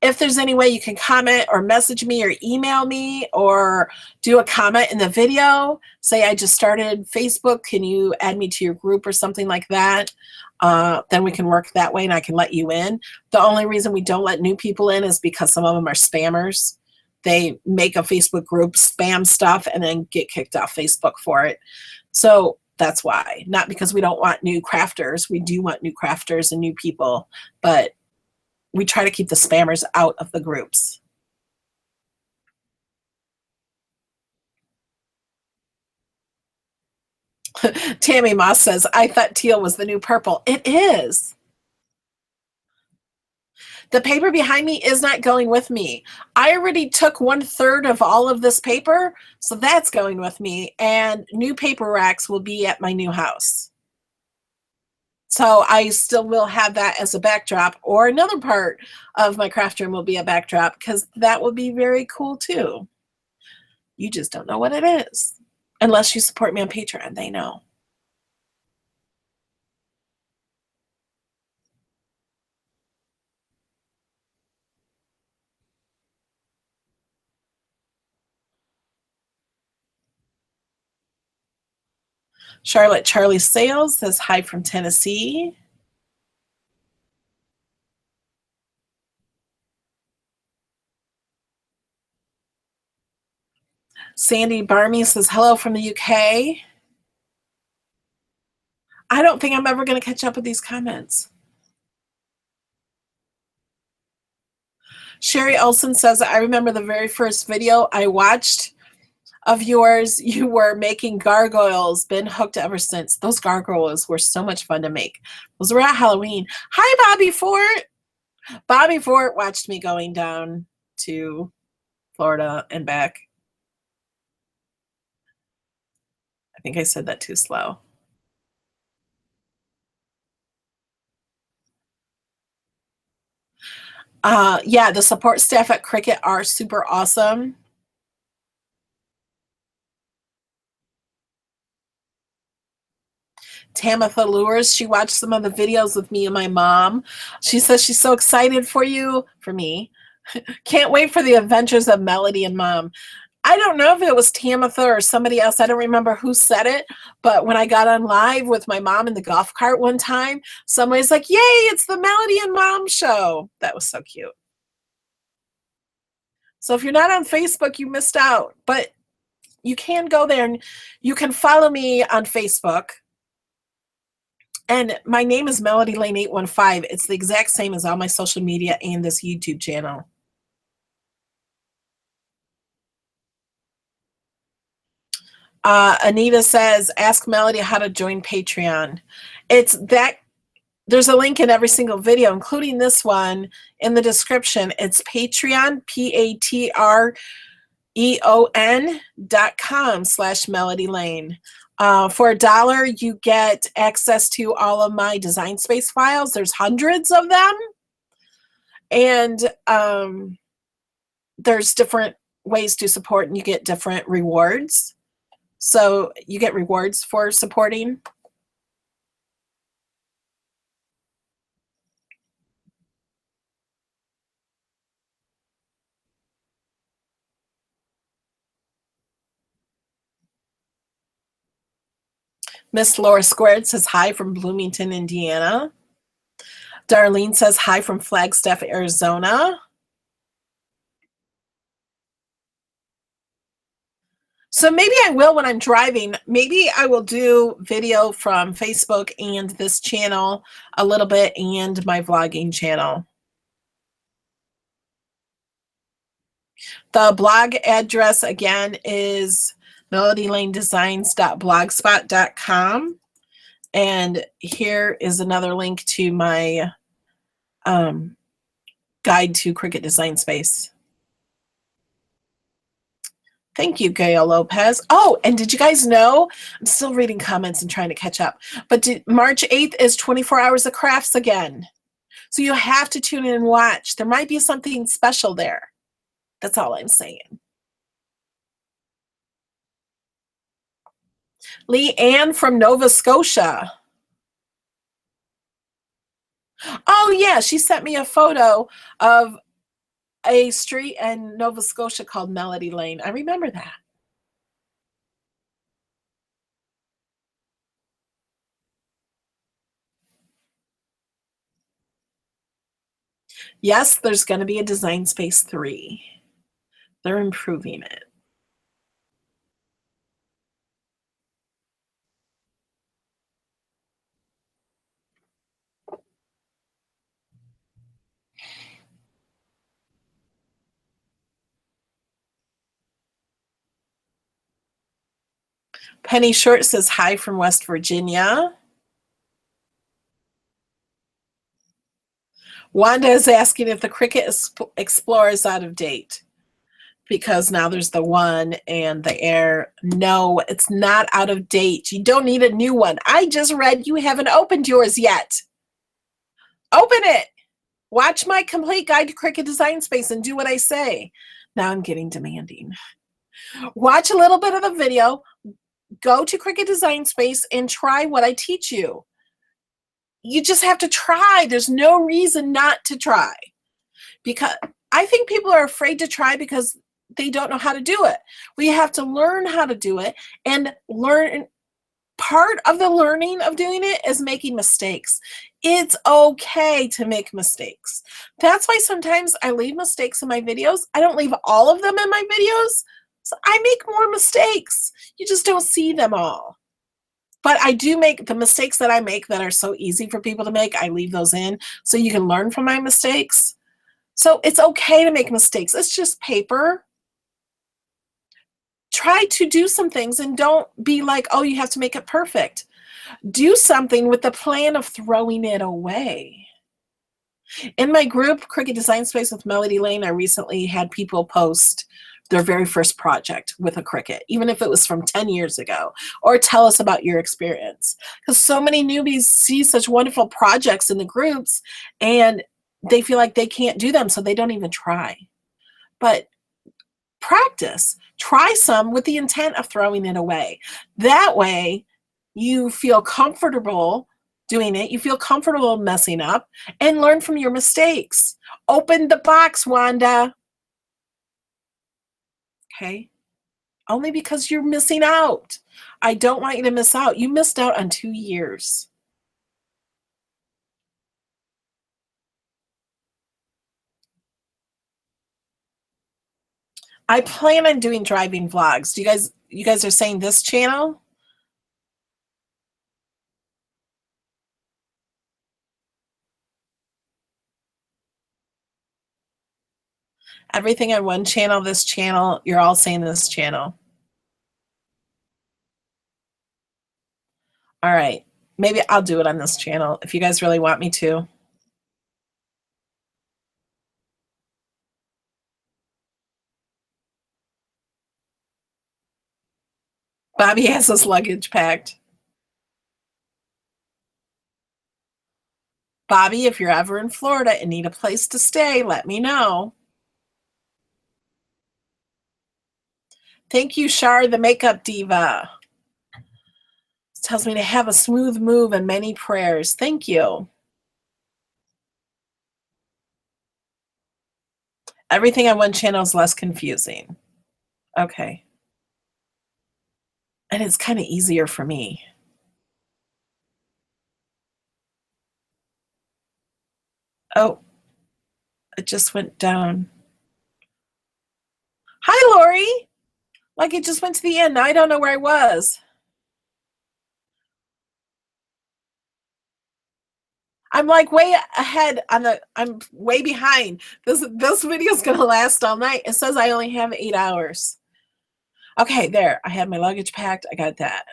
A: if there's any way you can comment or message me or email me or do a comment in the video, say I just started Facebook, can you add me to your group or something like that? Then we can work that way and I can let you in. The only reason we don't let new people in is because some of them are spammers. They make a Facebook group, spam stuff, and then get kicked off Facebook for it. So that's why. Not because we don't want new crafters. We do want new crafters and new people, but we try to keep the spammers out of the groups. Tammy Moss says, I thought teal was the new purple. It is. The paper behind me is not going with me. I already took 1/3 of all of this paper, so that's going with me, and new paper racks will be at my new house. So I still will have that as a backdrop, or another part of my craft room will be a backdrop, because that will be very cool too. You just don't know what it is. Unless you support me on Patreon, they know. Charlotte Charlie Sales says hi from Tennessee. Sandy Barmy says hello from the UK. I don't think I'm ever going to catch up with these comments. Sherry Olson says, I remember the very first video I watched of yours, you were making gargoyles. Been hooked ever since. Those gargoyles were so much fun to make. Those were at Halloween. Hi, Bobby Fort. Bobby Fort watched me going down to Florida and back. I think I said that too slow. Yeah, the support staff at Cricut are super awesome. Tamitha Lures, she watched some of the videos with me and my mom. She says she's so excited for you, for me. Can't wait for the adventures of Melody and Mom. I don't know if it was Tamitha or somebody else. I don't remember who said it, but when I got on live with my mom in the golf cart one time, somebody's like, yay, it's the Melody and Mom show. That was so cute. So if you're not on Facebook, you missed out, but you can go there and you can follow me on Facebook. And my name is Melody Lane 815. It's the exact same as all my social media and this YouTube channel. Anita says, ask Melody how to join Patreon. It's that there's a link in every single video, including this one in the description. It's Patreon, patreon.com/Melody Lane. For $1, you get access to all of my Design Space files. There's hundreds of them. And there's different ways to support, and you get different rewards. So you get rewards for supporting. Miss Laura Squared says hi from Bloomington, Indiana. Darlene says hi from Flagstaff, Arizona. So maybe I will when I'm driving. Maybe I will do video from Facebook and this channel a little bit and my vlogging channel. The blog address again is melodylanedesigns.blogspot.com. And here is another link to my guide to Cricut Design Space. Thank you, Gail Lopez. Oh, and did you guys know? I'm still reading comments and trying to catch up. But March 8th is 24 Hours of Crafts again. So you have to tune in and watch. There might be something special there. That's all I'm saying. Lee Ann from Nova Scotia. Oh, yeah, she sent me a photo of a street in Nova Scotia called Melody Lane. I remember that. Yes, there's going to be a Design Space 3. They're improving it. Penny Short says hi from West Virginia. Wanda is asking if the Cricut Explorer is out of date because now there's the One and the Air. No, it's not out of date. You don't need a new one. I just read you haven't opened yours yet. Open it. Watch my complete guide to Cricut Design Space and do what I say. Now I'm getting demanding. Watch a little bit of the video. Go to Cricut Design Space and try what I teach you. You just have to try. There's no reason not to try. Because I think people are afraid to try because they don't know how to do it. We have to learn how to do it and learn. Part of the learning of doing it is making mistakes. It's okay to make mistakes. That's why sometimes I leave mistakes in my videos. I don't leave all of them in my videos. So I make more mistakes. You just don't see them all. But I do make the mistakes that I make that are so easy for people to make. I leave those in so you can learn from my mistakes. So it's okay to make mistakes. It's just paper. Try to do some things and don't be like, oh, you have to make it perfect. Do something with the plan of throwing it away. In my group, Cricut Design Space with Melody Lane, I recently had people post their very first project with a Cricut, even if it was from 10 years ago, or tell us about your experience. Because so many newbies see such wonderful projects in the groups and they feel like they can't do them, so they don't even try. But practice. Try some with the intent of throwing it away. That way, you feel comfortable doing it. You feel comfortable messing up and learn from your mistakes. Open the box, Wanda. Okay? Only because you're missing out. I don't want you to miss out. You missed out on 2 years. I plan on doing driving vlogs. You guys are saying this channel? Everything on one channel, this channel, you're all saying this channel. All right. Maybe I'll do it on this channel if you guys really want me to. Bobby has his luggage packed. Bobby, if you're ever in Florida and need a place to stay, let me know. Thank you, Shar, the makeup diva. It tells me to have a smooth move and many prayers. Thank you. Everything on one channel is less confusing. Okay. And it's kind of easier for me. Oh, it just went down. Hi, Lori. Like it just went to the end. Now I don't know where I was. I'm like way ahead on I'm way behind. This video is gonna last all night. It says I only have 8 hours. Okay, there. I had my luggage packed. I got that.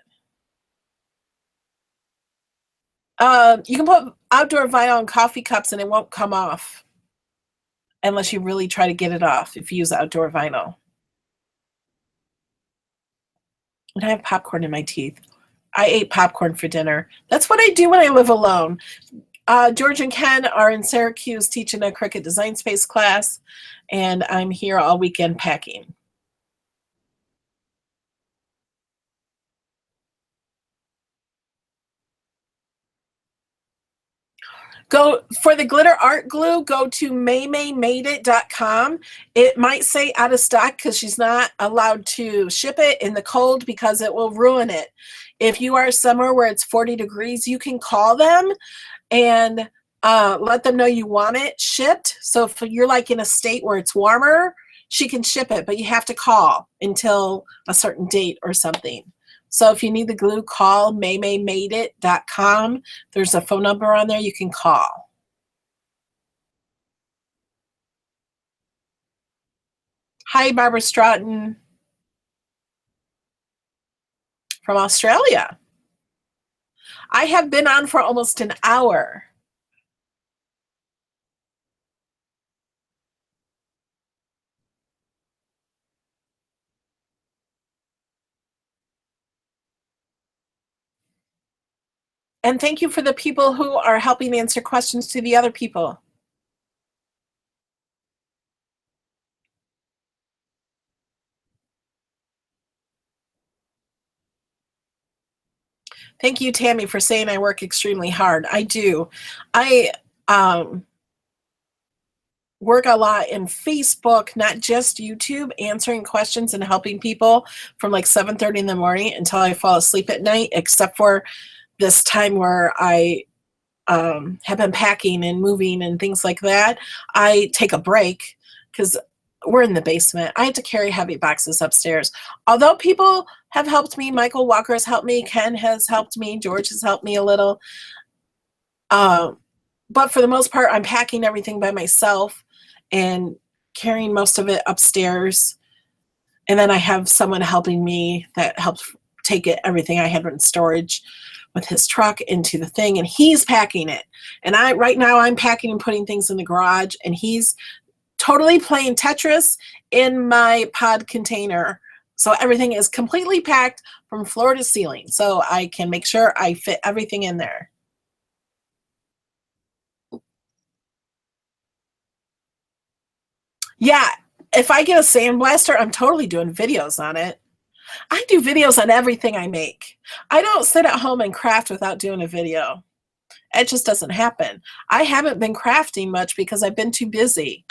A: You can put outdoor vinyl in coffee cups and it won't come off unless you really try to get it off if you use outdoor vinyl. And I have popcorn in my teeth. I ate popcorn for dinner. That's what I do when I live alone. George and Ken are in Syracuse teaching a Cricut Design Space class, and I'm here all weekend packing. Go for the glitter art glue, go to maymaymadeit.com. It might say out of stock because she's not allowed to ship it in the cold because it will ruin it. If you are somewhere where it's 40 degrees, you can call them and let them know you want it shipped. So if you're like in a state where it's warmer, she can ship it, but you have to call until a certain date or something. So if you need the glue, call maymaymadeit.com. There's a phone number on there you can call. Hi, Barbara Stratton from Australia. I have been on for almost an hour. And thank you for the people who are helping answer questions to the other people. Thank you, Tammy, for saying I work extremely hard. I do. I work a lot in Facebook, not just YouTube, answering questions and helping people from like 7:30 in the morning until I fall asleep at night, except for this time where I have been packing and moving and things like that. I take a break because we're in the basement. I have to carry heavy boxes upstairs. Although people have helped me, Michael Walker has helped me, Ken has helped me, George has helped me a little. But for the most part, I'm packing everything by myself and carrying most of it upstairs. And then I have someone helping me that helps take it, everything I had in storage with his truck into the thing, and he's packing it. And right now I'm packing and putting things in the garage, and he's totally playing Tetris in my pod container. So everything is completely packed from floor to ceiling, so I can make sure I fit everything in there. Yeah, if I get a sandblaster, I'm totally doing videos on it. I do videos on everything I make. I don't sit at home and craft without doing a video. It just doesn't happen. I haven't been crafting much because I've been too busy.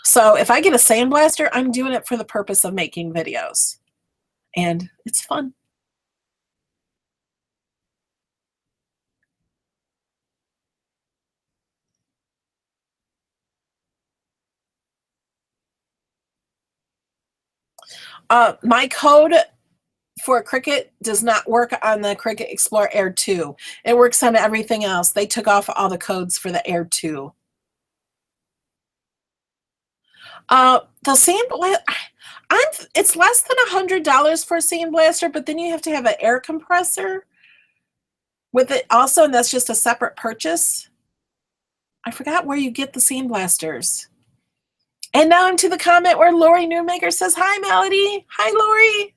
A: So if I get a sandblaster, I'm doing it for the purpose of making videos. And it's fun. My code for Cricut does not work on the Cricut Explore Air 2. It works on everything else. They took off all the codes for the Air 2. The sandblaster, it's less than $100 for a sandblaster, but then you have to have an air compressor with it also, and that's just a separate purchase. I forgot where you get the sandblasters. And now into the comment where Lori Newmaker says, hi, Melody. Hi, Lori.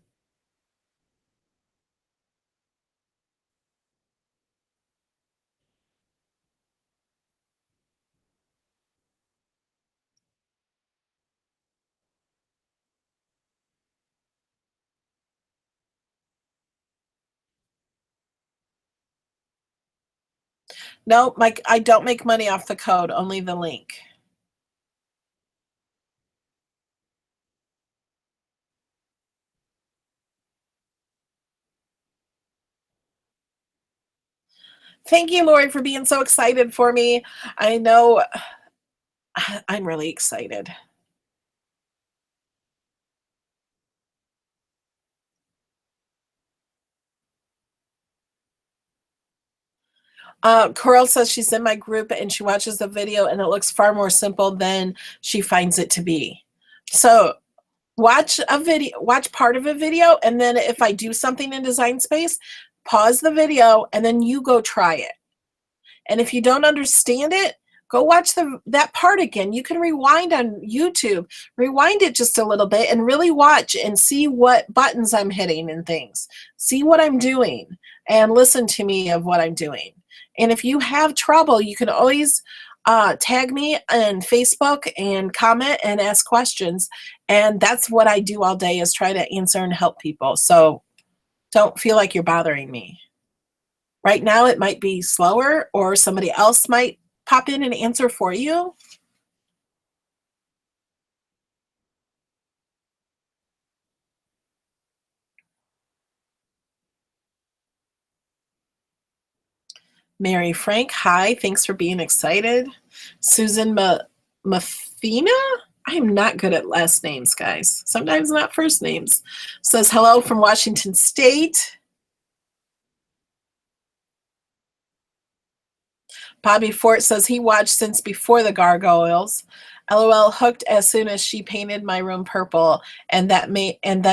A: No, Mike, I don't make money off the code, only the link. Thank you, Lori, for being so excited for me. I know I'm really excited. Coral says she's in my group and she watches the video and it looks far more simple than she finds it to be. So watch a video, watch part of a video, and then if I do something in Design Space, pause the video and then you go try it. And if you don't understand it, go watch that part again. You can rewind on YouTube, rewind it just a little bit and really watch and see what buttons I'm hitting and things. See what I'm doing and listen to me of what I'm doing. And if you have trouble, you can always tag me on Facebook and comment and ask questions. And that's what I do all day, is try to answer and help people. So don't feel like you're bothering me. Right now it might be slower, or somebody else might pop in and answer for you? Mary Frank, hi, thanks for being excited. Susan Mafina, I am not good at last names, guys. Sometimes not first names. Says hello from Washington State. Bobby Fort says he watched since before the gargoyles. LOL, hooked as soon as she painted my room purple and then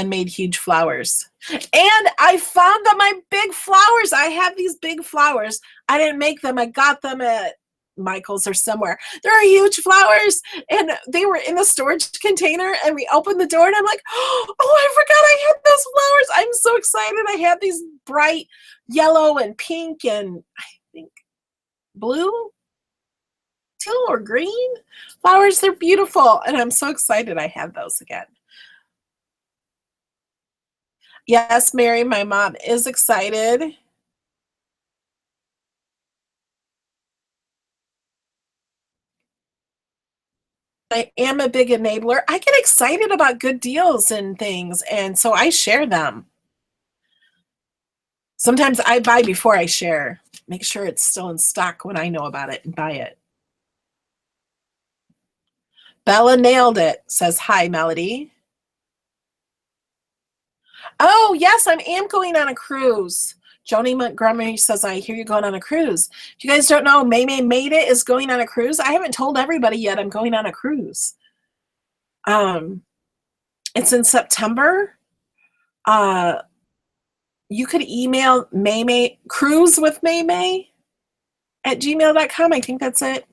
A: made huge flowers. And I found them, my big flowers. I have these big flowers. I didn't make them. I got them at Michael's or somewhere. They're huge flowers, and they were in the storage container, and we opened the door, and I'm like, oh, I forgot I had those flowers. I'm so excited. I have these bright yellow and pink and I think blue, teal or green flowers. They're beautiful, and I'm so excited I have those again. Yes, Mary, my mom is excited. I am a big enabler. I get excited about good deals and things, and so I share them. Sometimes I buy before I share. Make sure it's still in stock when I know about it and buy it. Bella nailed it, says hi, Melody. Oh, yes, I am going on a cruise. Joni Montgomery says, I hear you're going on a cruise. If you guys don't know, May Made It is going on a cruise. I haven't told everybody yet I'm going on a cruise. It's in September. You could email May cruise with May at gmail.com. I think that's it.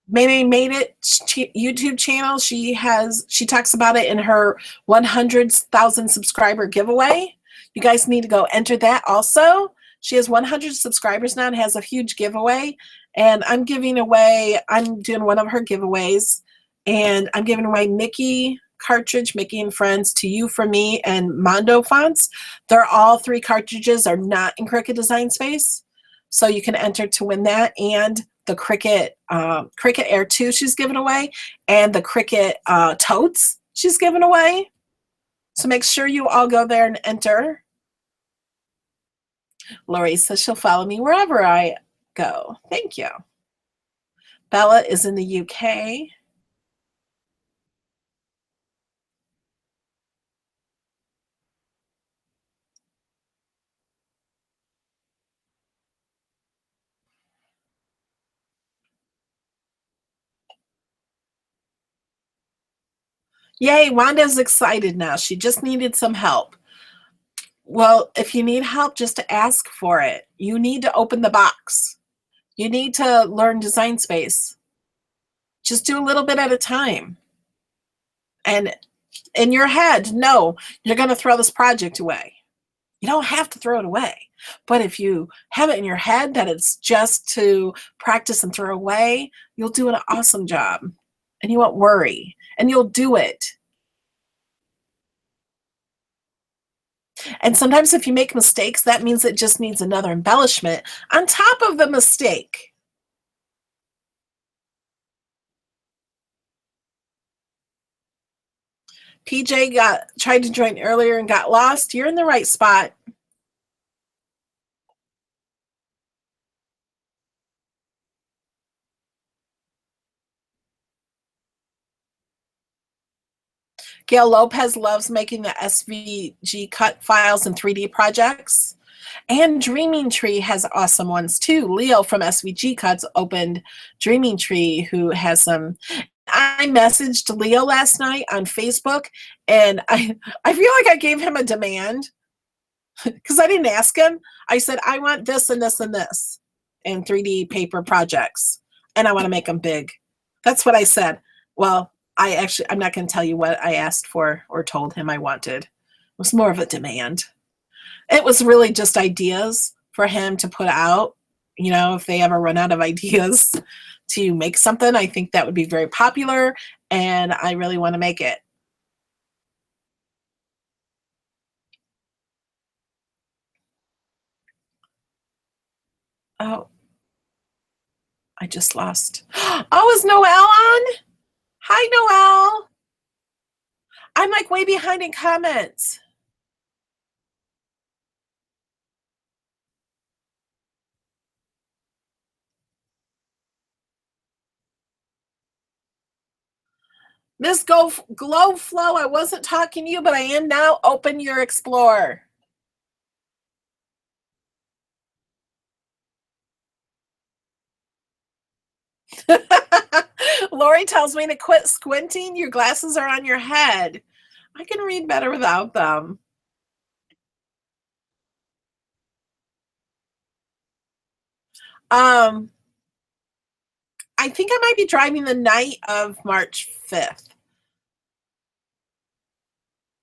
A: May Made It YouTube channel. She talks about it in her 100,000 subscriber giveaway. You guys need to go enter that also. She has 100 subscribers now and has a huge giveaway. And I'm doing one of her giveaways. And I'm giving away Mickey cartridge, Mickey and Friends, To You From Me, and Mondo fonts. They're all 3 cartridges are not in Cricut Design Space. So you can enter to win that, and the Cricut Air 2 she's given away, and the Cricut totes she's given away. So make sure you all go there and enter. Lori says she'll follow me wherever I go. Thank you. Bella is in the UK. Yay, Wanda's excited now. She just needed some help. Well, if you need help, just to ask for it. You need to open the box. You need to learn Design Space. Just do a little bit at a time. And in your head, no, you're going to throw this project away. You don't have to throw it away. But if you have it in your head that it's just to practice and throw away, you'll do an awesome job. And you won't worry. And you'll do it. And sometimes if you make mistakes, that means it just needs another embellishment on top of the mistake. PJ tried to join earlier and got lost. You're in the right spot. Gail Lopez loves making the SVG cut files and 3D projects. And Dreaming Tree has awesome ones too. Leo from SVG Cuts opened Dreaming Tree, who has some. I messaged Leo last night on Facebook, and I feel like I gave him a demand because I didn't ask him. I said, I want this and this and this in 3D paper projects, and I want to make them big. That's what I said. Well, I'm not going to tell you what I asked for or told him I wanted. It was more of a demand. It was really just ideas for him to put out. You know, if they ever run out of ideas to make something, I think that would be very popular, and I really want to make it. Oh, I just lost. Oh, is Noelle on? Hi, Noelle. I'm like way behind in comments. Miss Glow Flow, I wasn't talking to you, but I am now. Open your Explorer. Lori tells me to quit squinting. Your glasses are on your head. I can read better without them. I think I might be driving the night of March 5th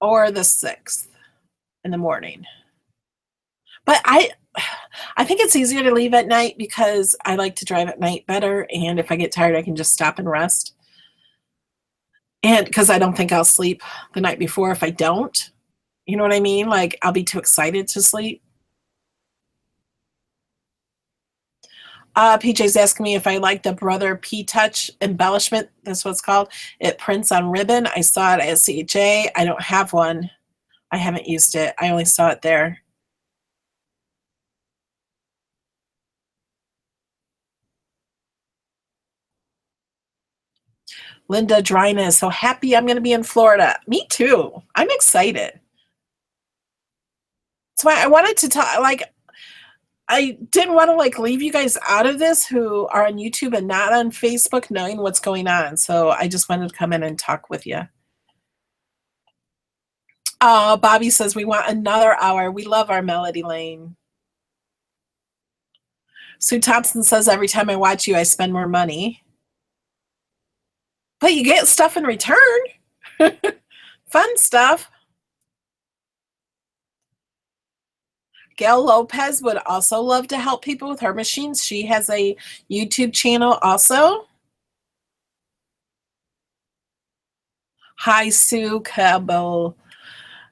A: or the 6th in the morning. But I think it's easier to leave at night because I like to drive at night better, and if I get tired, I can just stop and rest. And because I don't think I'll sleep the night before if I don't. You know what I mean? Like, I'll be too excited to sleep. PJ's asking me if I like the Brother P Touch embellishment. That's what it's called. It prints on ribbon. I saw it at CHA. I don't have one. I haven't used it. I only saw it there. Linda Drina is so happy I'm going to be in Florida. Me too. I'm excited. That's why I wanted to talk. Like, I didn't want to like leave you guys out of this who are on YouTube and not on Facebook knowing what's going on. So I just wanted to come in and talk with you. Bobby says we want another hour. We love our Melody Lane. Sue Thompson says every time I watch you, I spend more money. But you get stuff in return. Fun stuff. Gail Lopez would also love to help people with her machines. She has a YouTube channel also. Hi, Sue Cabelro.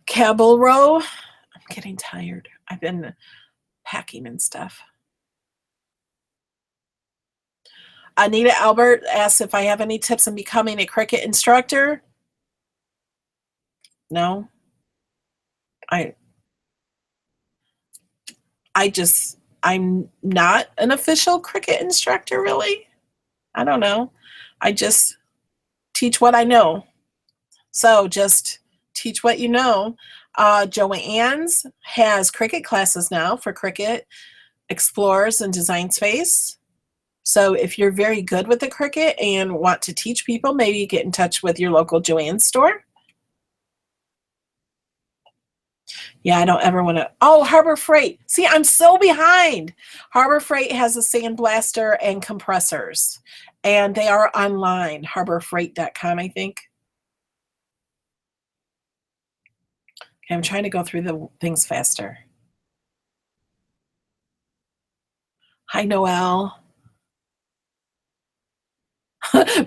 A: I'm getting tired. I've been packing and stuff. Anita Albert asks if I have any tips on becoming a Cricut instructor. No. I'm not an official Cricut instructor, really. I don't know. I just teach what I know. So just teach what you know. Joanne's has Cricut classes now for Cricut Explorers and Design Space. So if you're very good with the Cricut and want to teach people, maybe get in touch with your local Joanne's store. Yeah, I don't ever want to. Oh, Harbor Freight. See, I'm so behind. Harbor Freight has a sandblaster and compressors, and they are online, harborfreight.com, I think. Okay, I'm trying to go through the things faster. Hi, Noelle.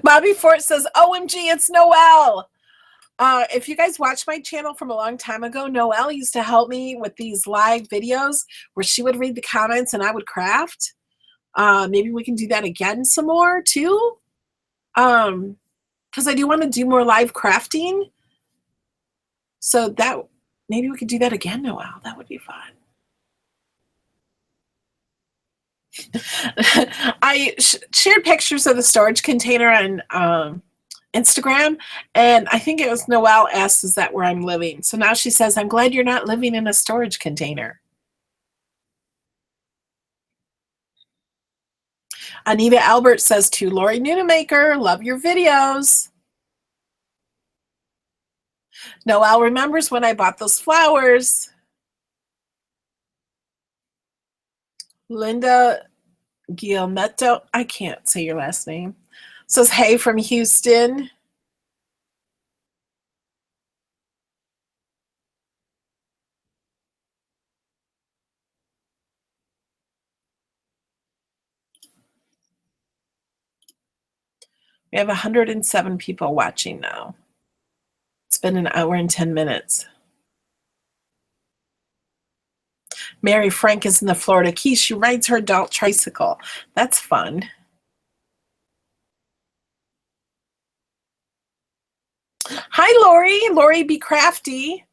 A: Bobby Fort says, OMG, it's Noelle. If you guys watch my channel from a long time ago, Noelle used to help me with these live videos where she would read the comments and I would craft. Maybe we can do that again some more too. Because I do want to do more live crafting. So that maybe we could do that again, Noelle. That would be fun. I shared pictures of the storage container on Instagram, and I think it was Noelle asked, is that where I'm living? So now she says, I'm glad you're not living in a storage container. Anita Albert says to Lori Nunemaker, love your videos. Noelle remembers when I bought those flowers. Linda Guilmetto, I can't say your last name, says, hey from Houston. We have 107 people watching now. It's been an hour and 10 minutes. Mary Frank is in the Florida Keys. She rides her adult tricycle. That's fun. Hi, Lori. Lori Be Crafty.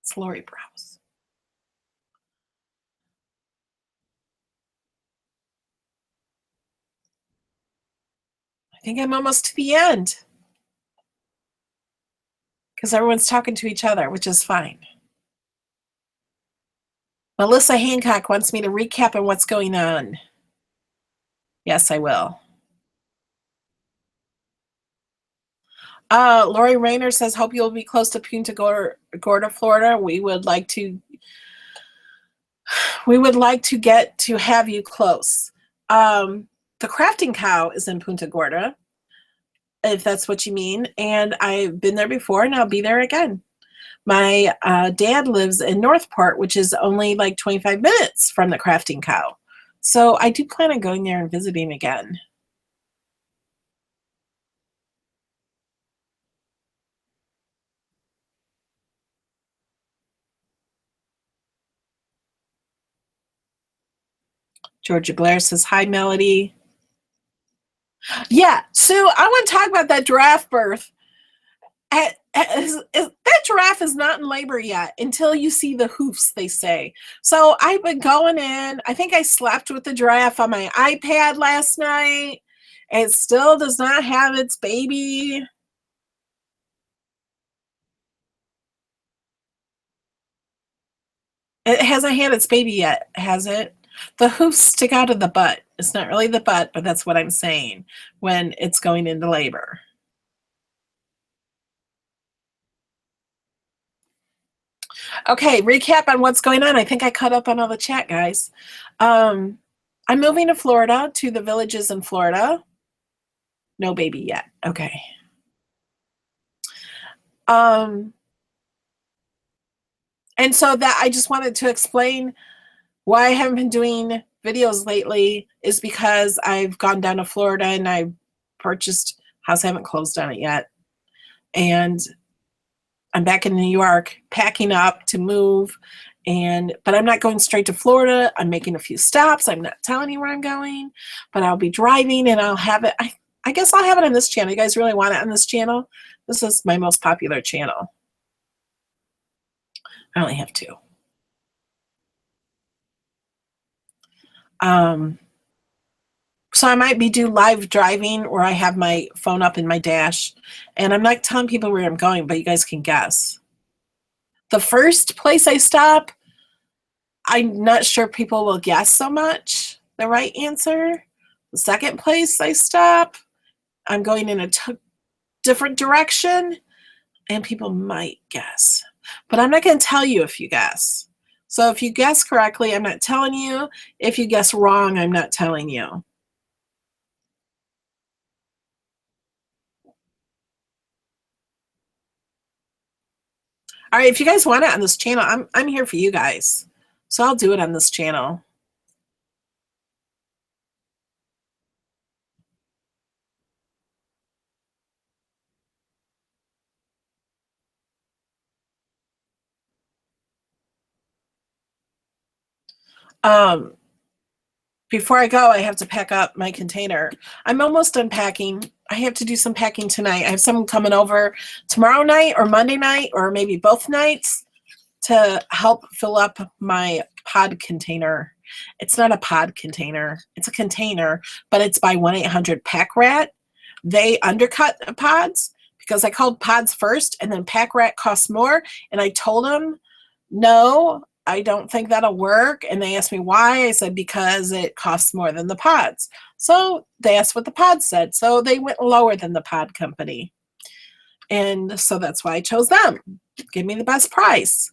A: It's Lori Browse. I think I'm almost to the end because everyone's talking to each other, which is fine. Melissa Hancock wants me to recap on what's going on. Yes, I will. Lori Rayner says, hope you'll be close to Punta Gorda, Florida. We would like to get to have you close. The crafting cow is in Punta Gorda, if that's what you mean. And I've been there before and I'll be there again. My dad lives in Northport, which is only like 25 minutes from the crafting cow. So I do plan on going there and visiting again. Georgia Blair says, hi, Melody. Yeah, Sue, I want to talk about that giraffe birth. That giraffe is not in labor yet until you see the hoofs, they say. So I've been going in. I think I slept with the giraffe on my iPad last night. It still does not have its baby. It hasn't had its baby yet, has it? The hoofs stick out of the butt. It's not really the butt, but that's what I'm saying when it's going into labor. Okay, recap on what's going on. I think I caught up on all the chat, guys. I'm moving to Florida, to the villages in Florida. No baby yet. Okay. And so that I just wanted to explain why I haven't been doing videos lately is because I've gone down to Florida and I purchased house. I haven't closed on it yet. And I'm back in New York packing up to move. But I'm not going straight to Florida. I'm making a few stops. I'm not telling you where I'm going, but I'll be driving and I'll have it. I guess I'll have it on this channel. You guys really want it on this channel? This is my most popular channel. I only have two. So I might be do live driving where I have my phone up in my dash. And I'm not telling people where I'm going, but you guys can guess. The first place I stop, I'm not sure people will guess so much the right answer. The second place I stop, I'm going in a different direction and people might guess. But I'm not going to tell you if you guess. So if you guess correctly, I'm not telling you. If you guess wrong, I'm not telling you. All right, if you guys want it on this channel, I'm here for you guys. So I'll do it on this channel. Before I go, I have to pack up my container. I'm almost done packing. I have to do some packing tonight. I have someone coming over tomorrow night or Monday night or maybe both nights to help fill up my pod container. It's not a pod container. It's a container, but it's by 1-800-PACK-RAT. They undercut the pods because I called pods first and then PACK-RAT costs more. And I told them, no, I don't think that'll work. And they asked me why. I said, because it costs more than the pods. So they asked what the pod said. So they went lower than the pod company. And so that's why I chose them. Give me the best price.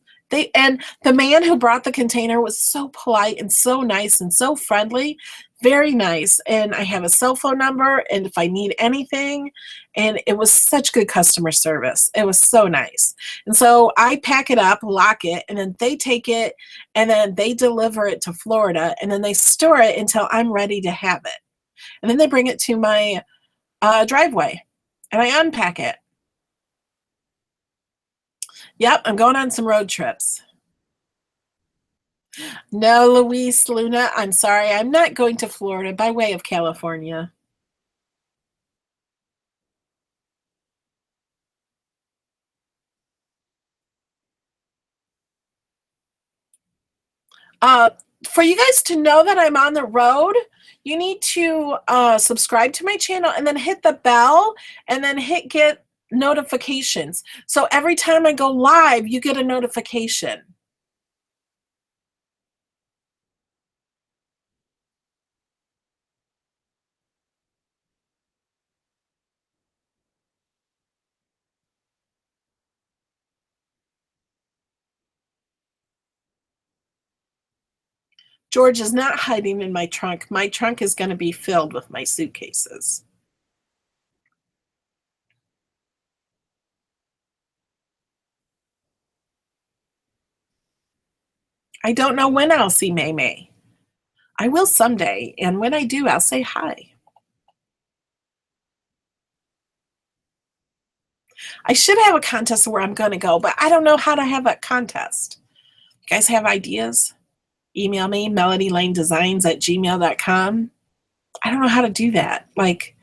A: And the man who brought the container was so polite and so nice and so friendly, very nice. And I have a cell phone number and if I need anything, and it was such good customer service. It was so nice. And so I pack it up, lock it, and then they take it and then they deliver it to Florida and then they store it until I'm ready to have it. And then they bring it to my driveway and I unpack it. Yep, I'm going on some road trips. No, Luis Luna, I'm sorry. I'm not going to Florida by way of California. Uh, for you guys to know that I'm on the road, you need to subscribe to my channel and then hit the bell and then hit get notifications. So every time I go live, you get a notification. George is not hiding in my trunk. My trunk is going to be filled with my suitcases. I don't know when I'll see May May. I will someday, and when I do, I'll say hi. I should have a contest where I'm going to go, but I don't know how to have a contest. You guys have ideas? Email me, melodylanedesigns@gmail.com. I don't know how to do that. Like,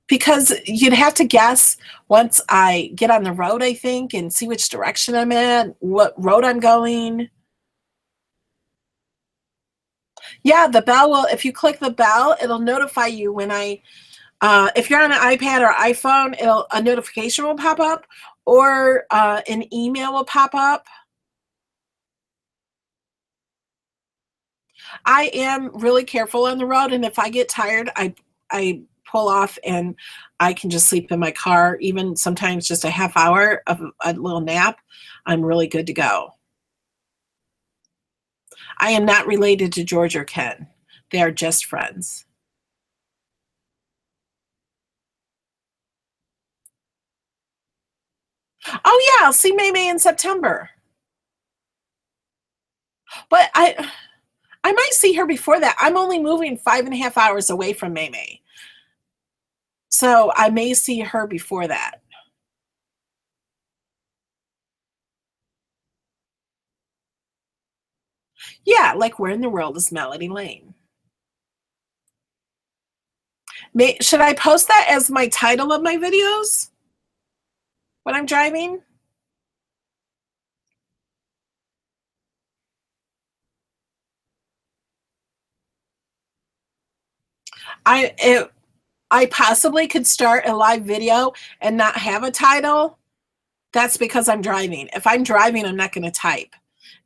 A: because you'd have to guess once I get on the road, I think, and see which direction I'm at, what road I'm going. Yeah, the bell will, if you click the bell, it'll notify you when if you're on an iPad or iPhone, a notification will pop up, or an email will pop up. I am really careful on the road, and if I get tired, I pull off and I can just sleep in my car, even sometimes just a half hour of a little nap. I'm really good to go. I am not related to George or Ken. They are just friends. Oh yeah, I'll see May May in September. But I might see her before that. I'm only moving 5.5 hours away from May May. So I may see her before that. Yeah, like where in the world is Melody Lane? Should I post that as my title of my videos when I'm driving? I it, I possibly could start a live video and not have a title. That's because I'm driving. If I'm driving, I'm not going to type.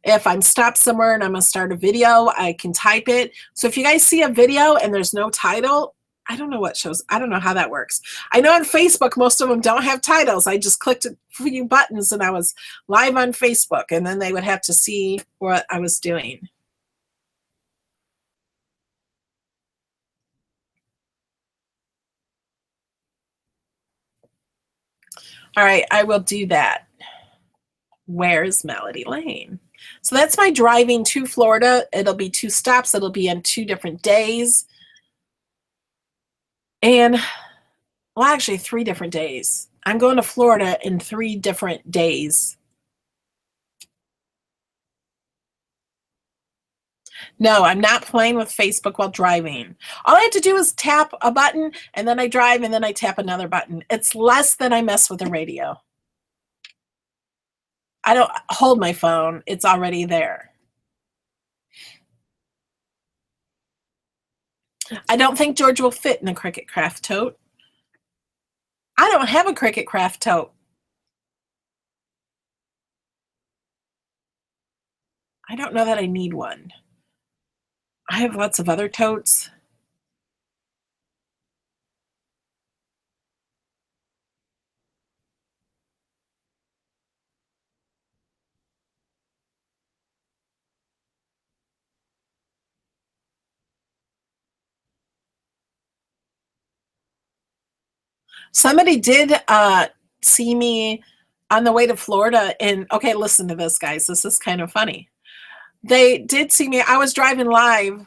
A: If I'm stopped somewhere and I'm going to start a video, I can type it. So if you guys see a video and there's no title, I don't know what shows. I don't know how that works. I know on Facebook, most of them don't have titles. I just clicked a few buttons and I was live on Facebook, and then they would have to see what I was doing. All right, I will do that. Where's Melody Lane? So that's my driving to Florida. It'll be 2 stops. It'll be on 2 different days. And, well, actually 3 different days. I'm going to Florida in 3 different days. No, I'm not playing with Facebook while driving. All I have to do is tap a button, and then I drive, and then I tap another button. It's less than I mess with the radio. I don't hold my phone. It's already there. I don't think George will fit in a Cricut Craft tote. I don't have a Cricut Craft tote. I don't know that I need one. I have lots of other totes. Somebody did see me on the way to Florida, and okay, listen to this, guys. This is kind of funny. They did see me. I was driving live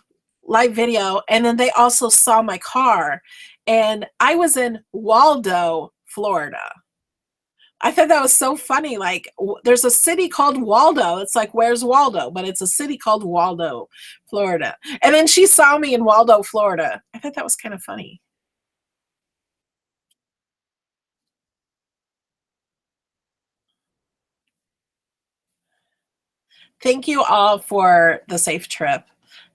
A: video, and then they also saw my car, and I was in Waldo, Florida. I thought that was so funny. Like, there's a city called Waldo. It's like, where's Waldo? But it's a city called Waldo, Florida. And then she saw me in Waldo, Florida. I thought that was kind of funny. Thank you all for the safe trip,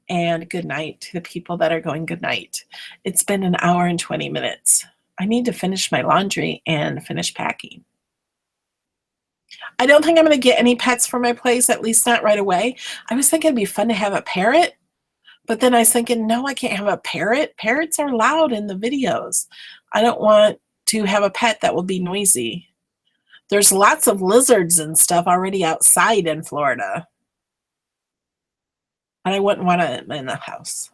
A: and good night to the people that are going good night. It's been an hour and 20 minutes. I need to finish my laundry and finish packing. I don't think I'm going to get any pets for my place, at least not right away. I was thinking it'd be fun to have a parrot, but then I was thinking, no, I can't have a parrot. Parrots are loud in the videos. I don't want to have a pet that will be noisy. There's lots of lizards and stuff already outside in Florida, and I wouldn't want it in the house.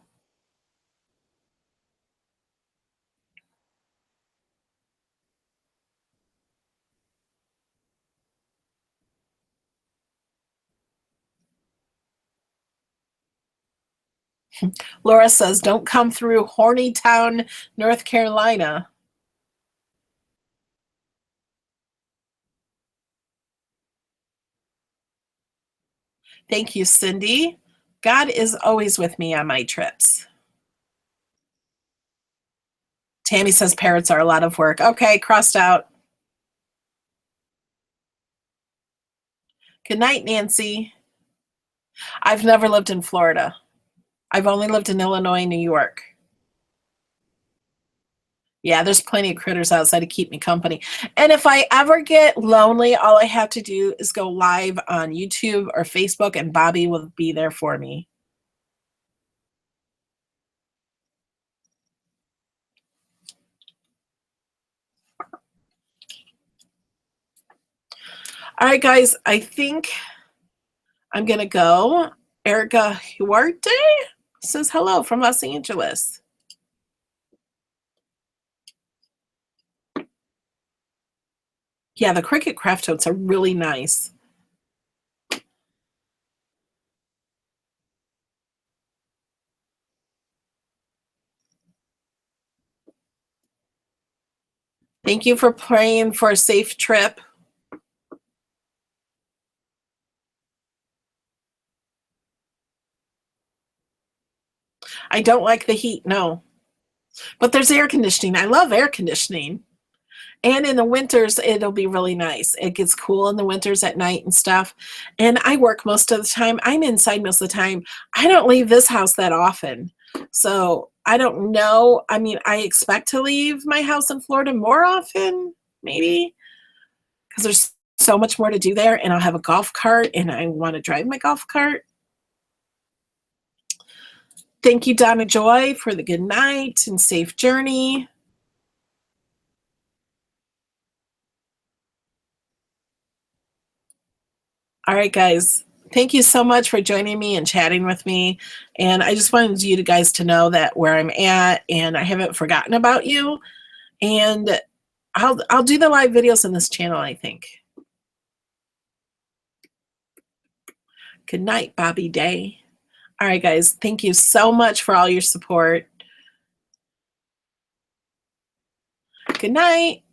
A: Laura says, don't come through Hornytown, North Carolina. Thank you, Cindy. God is always with me on my trips. Tammy says parrots are a lot of work. Okay, crossed out. Good night, Nancy. I've never lived in Florida. I've only lived in Illinois and New York. Yeah, there's plenty of critters outside to keep me company. And if I ever get lonely, all I have to do is go live on YouTube or Facebook, and Bobby will be there for me. All right, guys, I think I'm going to go. Erica Huarte says hello from Los Angeles. Yeah, the Cricut craft totes are really nice. Thank you for praying for a safe trip. I don't like the heat, no. But there's air conditioning. I love air conditioning. And in the winters, it'll be really nice. It gets cool in the winters at night and stuff. And I work most of the time. I'm inside most of the time. I don't leave this house that often. So I don't know. I mean, I expect to leave my house in Florida more often, maybe, because there's so much more to do there. And I'll have a golf cart, and I want to drive my golf cart. Thank you, Donna Joy, for the good night and safe journey. All right, guys. Thank you so much for joining me and chatting with me. And I just wanted you guys to know that where I'm at, and I haven't forgotten about you. And I'll do the live videos on this channel, I think. Good night, Bobby Day. All right, guys. Thank you so much for all your support. Good night.